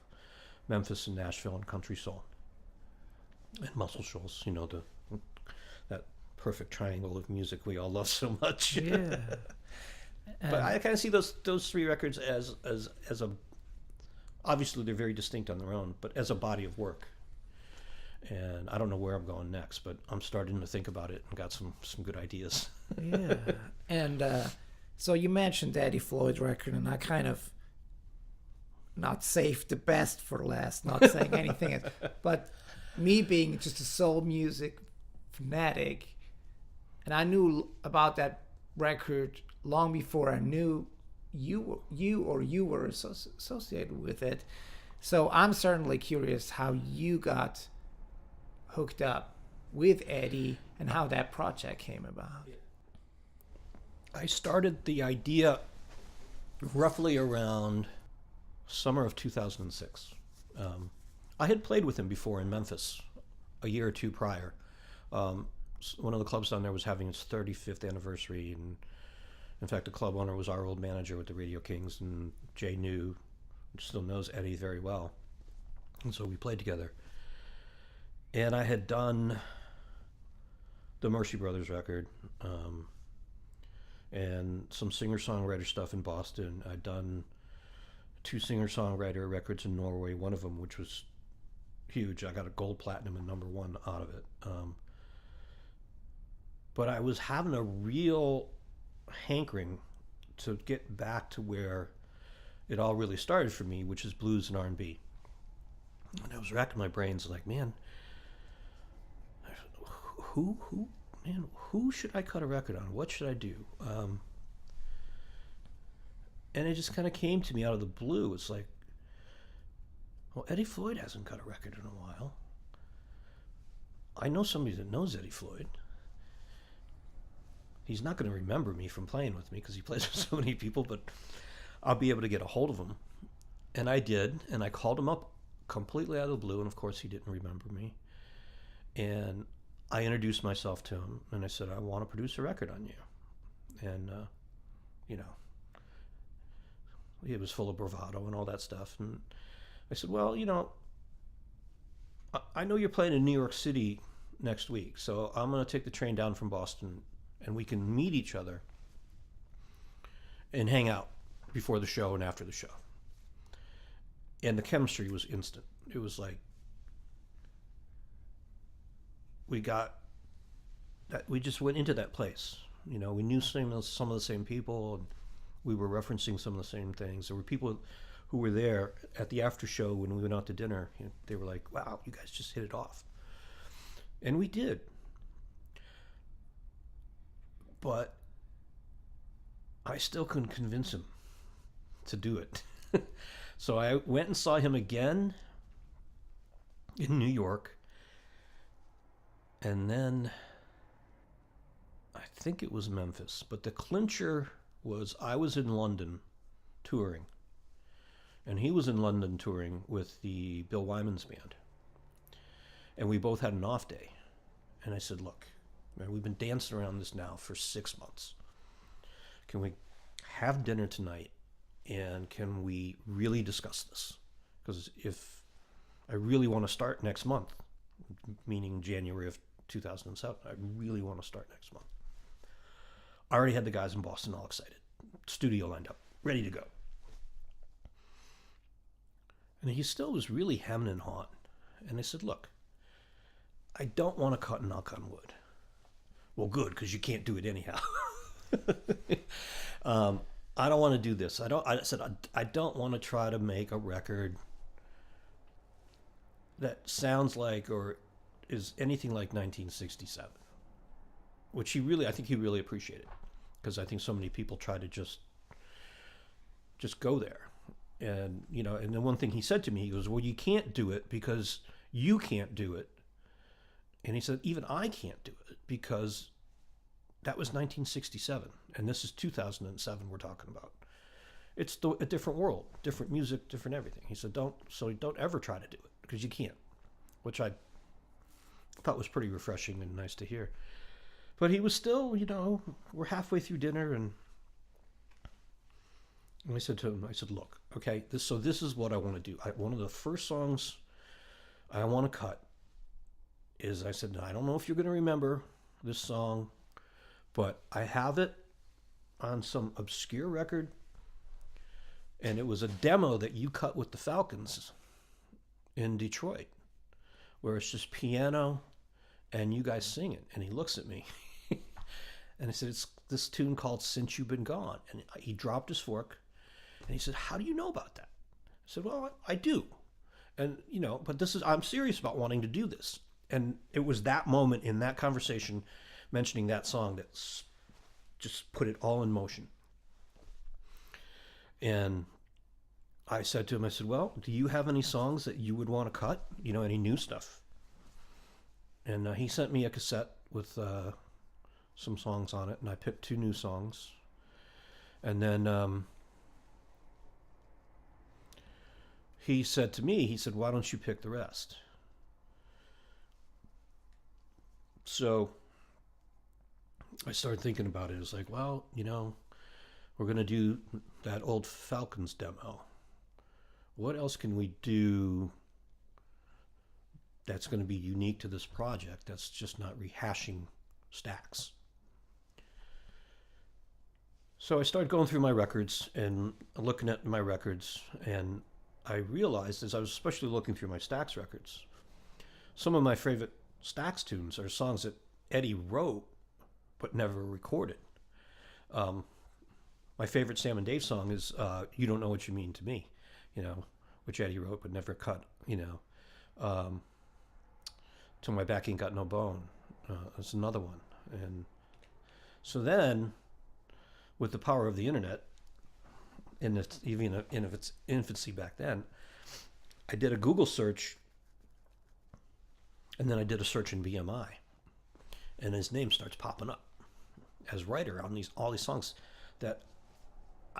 Memphis and Nashville and country soul and Muscle Shoals, that perfect triangle of music we all love so much. Yeah. But I kind of see those 3 records as a, obviously they're very distinct on their own, but as a body of work. And I don't know where I'm going next, but I'm starting to think about it and got some good ideas. Yeah. And so you mentioned the Eddie Floyd record, and I kind of not saved the best for last, not saying anything. But me being just a soul music fanatic, and I knew about that record long before I knew you were associated with it. So I'm certainly curious how you got hooked up with Eddie and how that project came about. I started the idea roughly around summer of 2006. I had played with him before in Memphis a year or 2 prior. One of the clubs down there was having its 35th anniversary, and in fact the club owner was our old manager with the Radio Kings, and Jay still knows Eddie very well, and so we played together. And I had done the Mercy Brothers record, and some singer-songwriter stuff in Boston. I'd done 2 singer-songwriter records in Norway, one of them which was huge. I got a gold, platinum, and #1 out of it. But I was having a real hankering to get back to where it all really started for me, which is blues and R&B. And I was racking my brains like, man, who should I cut a record on? What should I do? And it just kind of came to me out of the blue. It's like, well, Eddie Floyd hasn't cut a record in a while. I know somebody that knows Eddie Floyd. He's not going to remember me from playing with me because he plays with so many people, but I'll be able to get a hold of him. And I did, and I called him up completely out of the blue, and of course he didn't remember me. And I introduced myself to him, and I said, I want to produce a record on you. And, it was full of bravado and all that stuff. And I said, well, I know you're playing in New York City next week, so I'm going to take the train down from Boston, and we can meet each other and hang out before the show and after the show. And the chemistry was instant. It was like we just went into that place. We knew some of the same people, and we were referencing some of the same things. There were people who were there at the after show when we went out to dinner. They were like, wow, you guys just hit it off. And we did. But I still couldn't convince him to do it. So I went and saw him again in New York. And then I think it was Memphis. But the clincher was I was in London touring. And he was in London touring with the Bill Wyman's band. And we both had an off day. And I said, look, man, we've been dancing around this now for 6 months. Can we have dinner tonight? And can we really discuss this? Because if I really want to start next month, meaning January of 2007, I really want to start next month. I already had the guys in Boston all excited. Studio lined up, ready to go. And he still was really hemming and hawing. And I said, look, I don't want to cut and knock on wood. Well, good, because you can't do it anyhow. I don't want to do this. I said, I don't want to try to make a record that sounds like or is anything like 1967, which I think he really appreciated, because I think so many people try to just go there. And, and the one thing he said to me, he goes, well, you can't do it because you can't do it. And he said, even I can't do it because that was 1967, and this is 2007 we're talking about. It's a different world, different music, different everything. He said, don't ever try to do it because you can't, which I thought was pretty refreshing and nice to hear. But he was still, we're halfway through dinner, and I said to him, look, okay, this is what I want to do. One of the first songs I want to cut is, I said, I don't know if you're going to remember this song, but I have it on some obscure record, and it was a demo that you cut with the Falcons in Detroit, where it's just piano and you guys sing it. And he looks at me and I said, it's this tune called Since You've Been Gone. And he dropped his fork and he said, how do you know about that? I said, well, I do. And, but I'm serious about wanting to do this. And it was that moment in that conversation, mentioning that song, that just put it all in motion. And I said to him, well, do you have any songs that you would want to cut? Any new stuff? And he sent me a cassette with some songs on it, and I picked 2 new songs. And then he said to me, why don't you pick the rest? So I started thinking about it. It's like, well, we're going to do that old Falcons demo. What else can we do that's going to be unique to this project, that's just not rehashing Stax. So I started going through my records and looking at my records, and I realized, as I was especially looking through my Stax records, some of my favorite Stax tunes are songs that Eddie wrote but never recorded. My favorite Sam and Dave song is "You Don't Know What You Mean to Me," which Eddie wrote but never cut. "Till My Back Ain't Got No Bone." That's another one. And so then, with the power of the internet, even in its infancy back then, I did a Google search, and then I did a search in BMI, and his name starts popping up as writer on all these songs that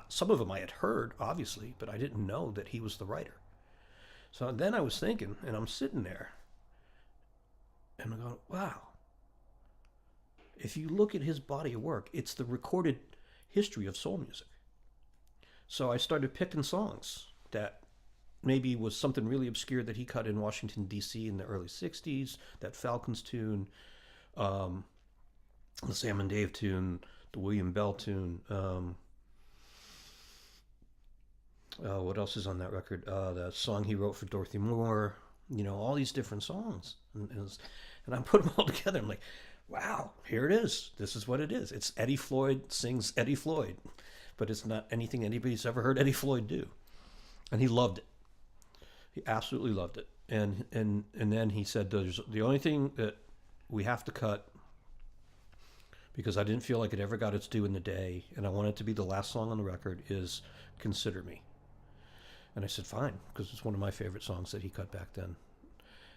some of them I had heard, obviously, but I didn't know that he was the writer. So then I was thinking, and I'm sitting there, and I'm going, wow. If you look at his body of work, it's the recorded history of soul music. So I started picking songs that maybe was something really obscure that he cut in Washington, D.C. in the early 60s, that Falcons tune, the Sam and Dave tune, the William Bell tune. What else is on that record? The song he wrote for Dorothy Moore, all these different songs. And I put them all together. I'm like, wow, here it is. This is what it is. It's Eddie Floyd sings Eddie Floyd, but it's not anything anybody's ever heard Eddie Floyd do. And he loved it. He absolutely loved it. And then he said, "There's the only thing that we have to cut, because I didn't feel like it ever got its due in the day, and I want it to be the last song on the record, is Consider Me." And I said, fine, because it's one of my favorite songs that he cut back then.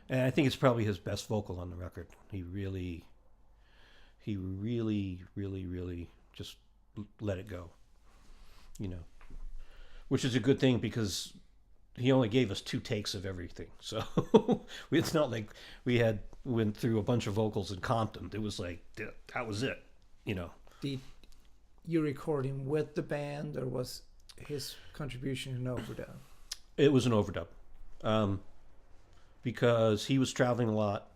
And I think it's probably his best vocal on the record. He really, really just let it go, which is a good thing, because he only gave us 2 takes of everything. So it's not like we went through a bunch of vocals in Compton. It was like, that was it, Did you record him with the band, or was his contribution an overdub? It was an overdub, because he was traveling a lot.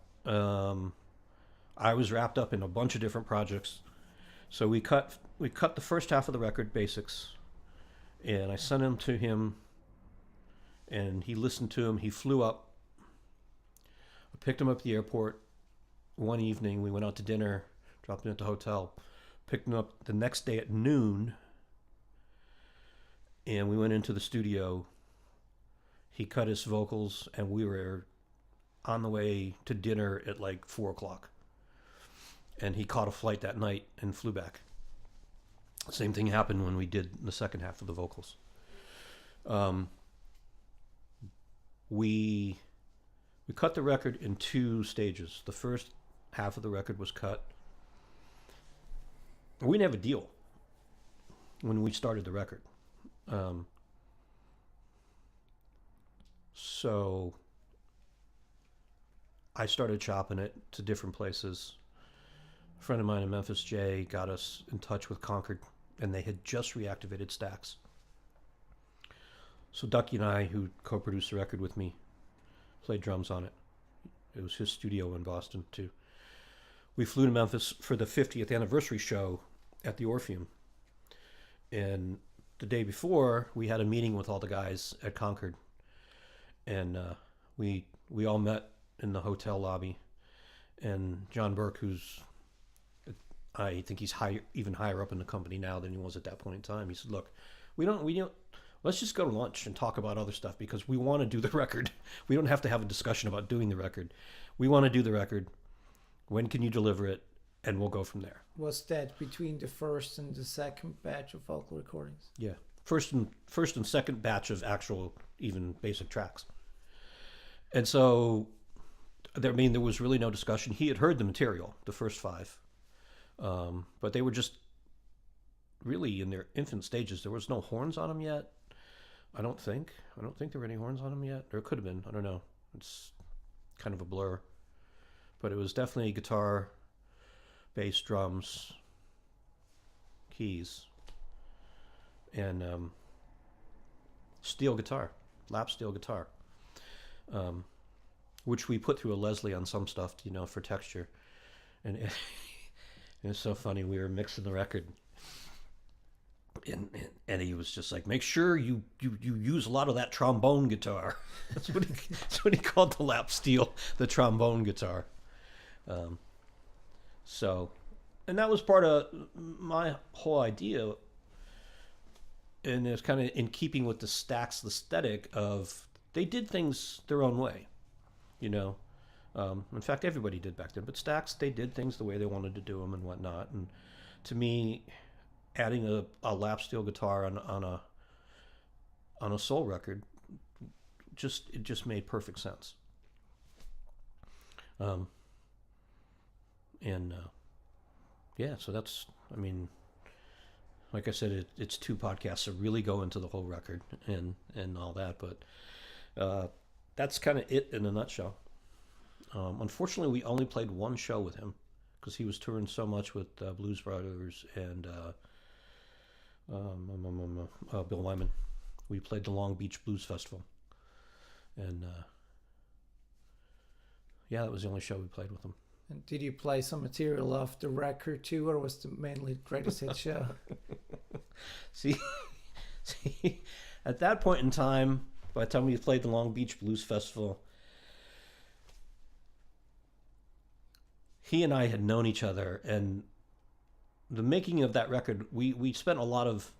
I was wrapped up in a bunch of different projects, so we cut the first half of the record, Basics, and I sent him to him, and he listened to him. He flew up. I picked him up at the airport one evening. We went out to dinner, dropped him at the hotel, picked him up the next day at noon, and we went into the studio. He cut his vocals, and we were on the way to dinner at like 4 o'clock. And he caught a flight that night and flew back. Same thing happened when we did the second half of the vocals. We cut the record in 2 stages. The first half of the record was cut. We didn't have a deal when we started the record. So I started chopping it to different places. A friend of mine in Memphis, Jay, got us in touch with Concord, and they had just reactivated Stax. So Ducky and I, who co-produced the record with me, played drums on it. It was his studio in Boston, too. We flew to Memphis for the 50th anniversary show at the Orpheum. And the day before, we had a meeting with all the guys at Concord. And we all met in the hotel lobby. And John Burke, who's, I think he's even higher up in the company now than he was at that point in time, he said, look, we don't let's just go to lunch and talk about other stuff, because we want to do the record. We don't have to have a discussion about doing the record. We want to do the record. When can you deliver it? And we'll go from there. Was that between the first and the second batch of vocal recordings? Yeah. First and second batch of actual, even basic tracks. And so, there was really no discussion. He had heard the material, the first 5. But they were just really in their infant stages. There was no horns on them yet. I don't think there were any horns on them yet. There could have been. I don't know. It's kind of a blur. But it was definitely guitar, bass, drums, keys, and steel guitar, lap steel guitar, which we put through a Leslie on some stuff, for texture. And It was so funny. We were mixing the record, and Eddie was just like, "Make sure you use a lot of that trombone guitar." That's what he called the lap steel, the trombone guitar. So, and that was part of my whole idea, and it's kind of in keeping with the Stax aesthetic of they did things their own way, you know. In fact, everybody did back then, but Stax, they did things the way they wanted to do them and whatnot. And to me, adding a lap steel guitar on a soul record, it just made perfect sense. Yeah, so that's, I mean, like I said, it's 2 podcasts that really go into the whole record and all that, but that's kind of it in a nutshell. Unfortunately, we only played 1 show with him because he was touring so much with Blues Brothers and Bill Wyman. We played the Long Beach Blues Festival, and yeah, that was the only show we played with him. And did you play some material off the record too, or was it mainly Greatest Hits show? See, at that point in time, by the time we played the Long Beach Blues Festival, he and I had known each other, and the making of that record, we spent a lot of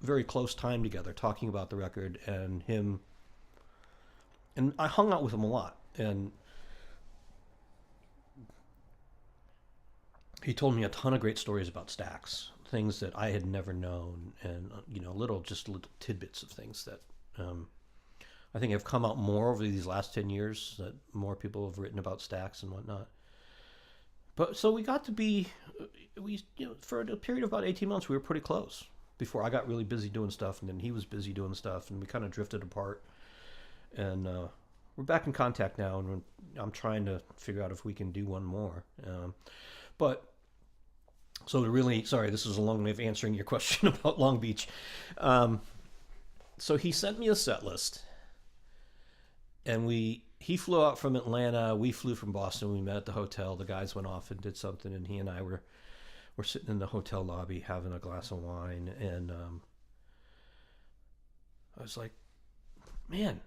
very close time together talking about the record, and him, and I hung out with him a lot, and he told me a ton of great stories about Stax, things that I had never known, and little tidbits of things that I think have come out more over these last 10 years, that more people have written about Stax and whatnot. But so we got to be, for a period of about 18 months, we were pretty close before I got really busy doing stuff, and then he was busy doing stuff, and we kind of drifted apart. And we're back in contact now, and I'm trying to figure out if we can do one more. But so sorry, this is a long way of answering your question about Long Beach. So he sent me a set list, and he flew out from Atlanta. We flew from Boston. We met at the hotel. The guys went off and did something, and he and I were sitting in the hotel lobby having a glass of wine, and I was like, man,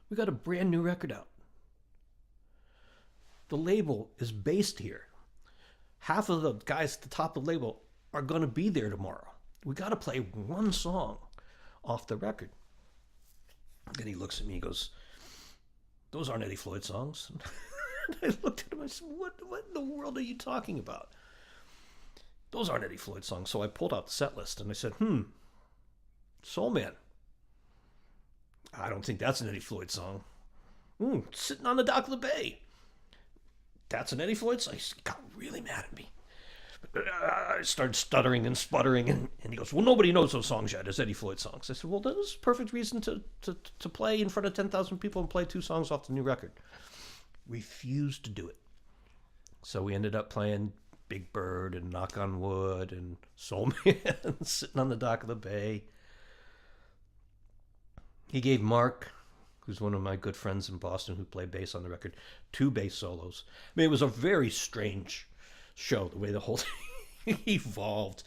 we got a brand new record out. The label is based here. Half of the guys at the top of the label are going to be there tomorrow. We got to play 1 song off the record. And he looks at me and goes, those aren't Eddie Floyd songs. And I looked at him and I said, what in the world are you talking about? Those aren't Eddie Floyd songs. So I pulled out the set list and I said, Soul Man. I don't think that's an Eddie Floyd song. Sitting on the Dock of the Bay. That's an Eddie Floyd song. He got really mad at me. I started stuttering and sputtering, and he goes, well, nobody knows those songs yet as Eddie Floyd songs. I said, well, that was a perfect reason to play in front of 10,000 people and play 2 songs off the new record. Refused to do it. So we ended up playing Big Bird and Knock on Wood and Soul Man, Sitting on the Dock of the Bay. He gave Mark, who's one of my good friends in Boston who played bass on the record, 2 bass solos. I mean, it was a very strange show, the way the whole thing evolved.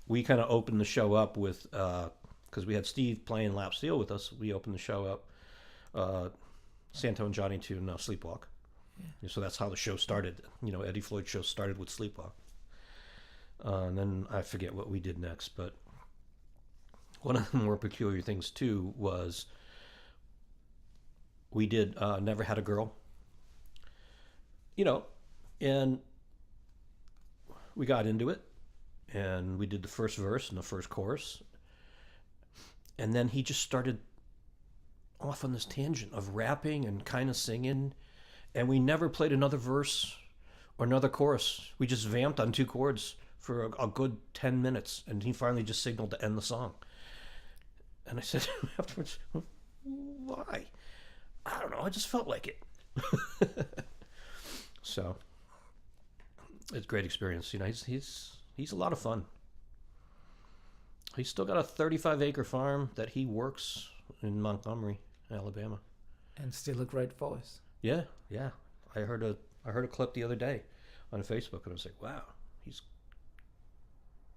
We kind of opened the show up with, because we had Steve playing lap steel with us, we opened the show up, Santo and Johnny to Sleepwalk. Yeah. So that's how the show started. Eddie Floyd's show started with Sleepwalk. And then I forget what we did next, but one of the more peculiar things too was we did Never Had a Girl. And we got into it, and we did the first verse and the first chorus, and then he just started off on this tangent of rapping and kind of singing, and we never played another verse or another chorus. We just vamped on 2 chords for a good 10 minutes, and he finally just signaled to end the song. And I said afterwards, why? I don't know, I just felt like it. So it's a great experience. He's a lot of fun. He's still got a 35-acre farm that he works in Montgomery, Alabama, and still a great voice. Yeah. I heard a clip the other day on Facebook, and I was like, wow, he's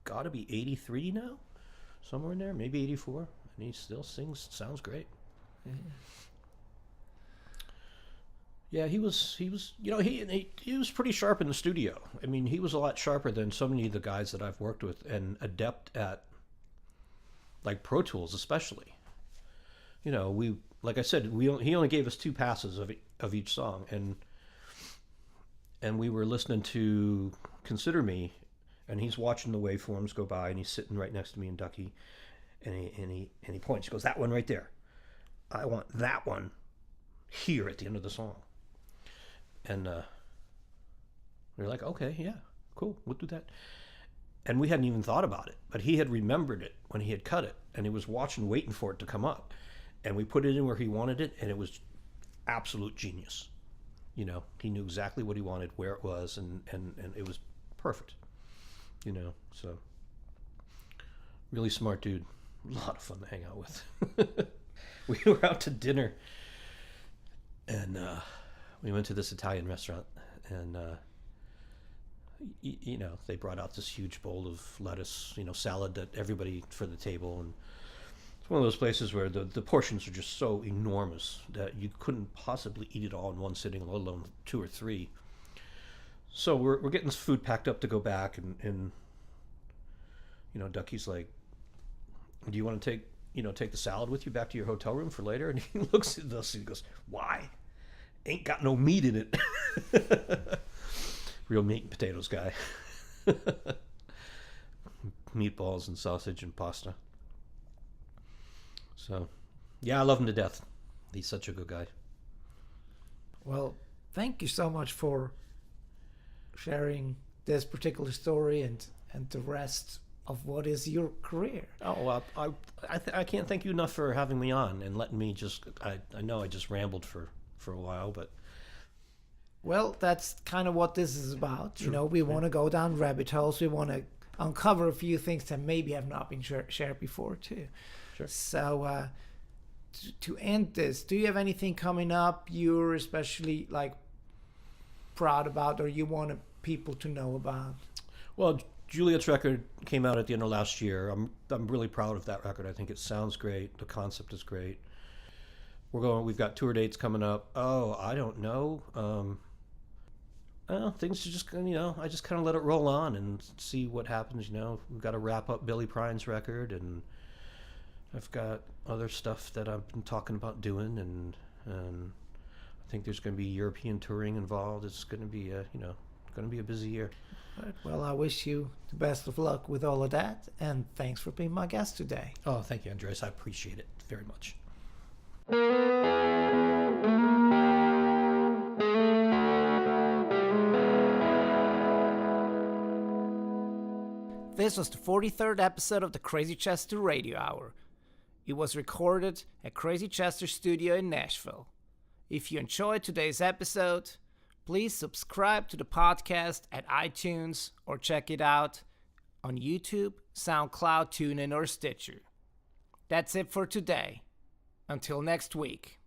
got to be 83 now, somewhere in there, maybe 84, and he still sounds great. Yeah, he was, he was pretty sharp in the studio. I mean, he was a lot sharper than so many of the guys that I've worked with, and adept at, like, Pro Tools especially. Like I said, he only gave us 2 passes of each song, and we were listening to Consider Me, and he's watching the waveforms go by, and he's sitting right next to me and Ducky, and he points. He goes, "That one right there. I want that one here at the end of the song." And we were like, "Okay, yeah, cool, we'll do that." And we hadn't even thought about it, but he had remembered it when he had cut it, and he was watching, waiting for it to come up. And we put it in where he wanted it, and it was absolute genius. He knew exactly what he wanted, where it was, and it was perfect. So really smart dude. A lot of fun to hang out with. We were out to dinner, and we went to this Italian restaurant, and they brought out this huge bowl of lettuce, salad that everybody for the table, and it's one of those places where the portions are just so enormous that you couldn't possibly eat it all in one sitting, let alone 2 or 3. So we're getting this food packed up to go back, and Ducky's like, "Do you want to take the salad with you back to your hotel room for later?" And he looks at us and he goes, "Why? Ain't got no meat in it." Real meat and potatoes guy. Meatballs and sausage and pasta. So, yeah, I love him to death. He's such a good guy. Well, thank you so much for sharing this particular story and the rest of what is your career. Oh, well, I can't thank you enough for having me on and letting me I know I just rambled for a while, but... Well, that's kind of what this is about. We want to go down rabbit holes. We want to uncover a few things that maybe have not been shared before, too. Sure. So, to end this, do you have anything coming up you're especially, proud about, or you want people to know about? Well, Juliet's record came out at the end of last year. I'm really proud of that record. I think it sounds great. The concept is great. We've got tour dates coming up. Oh, I don't know. Things are just, I just kind of let it roll on and see what happens. We've got to wrap up Billy Prine's record, and I've got other stuff that I've been talking about doing, and I think there's going to be European touring involved. It's going to be a busy year. Right. Well, I wish you the best of luck with all of that, and thanks for being my guest today. Oh, thank you, Andreas. I appreciate it very much. This was the 43rd episode of the Crazy Chester Radio Hour. It was recorded at Crazy Chester Studio in Nashville. If you enjoyed today's episode, please subscribe to the podcast at iTunes or check it out on YouTube, SoundCloud, TuneIn, or Stitcher. That's it for today. Until next week.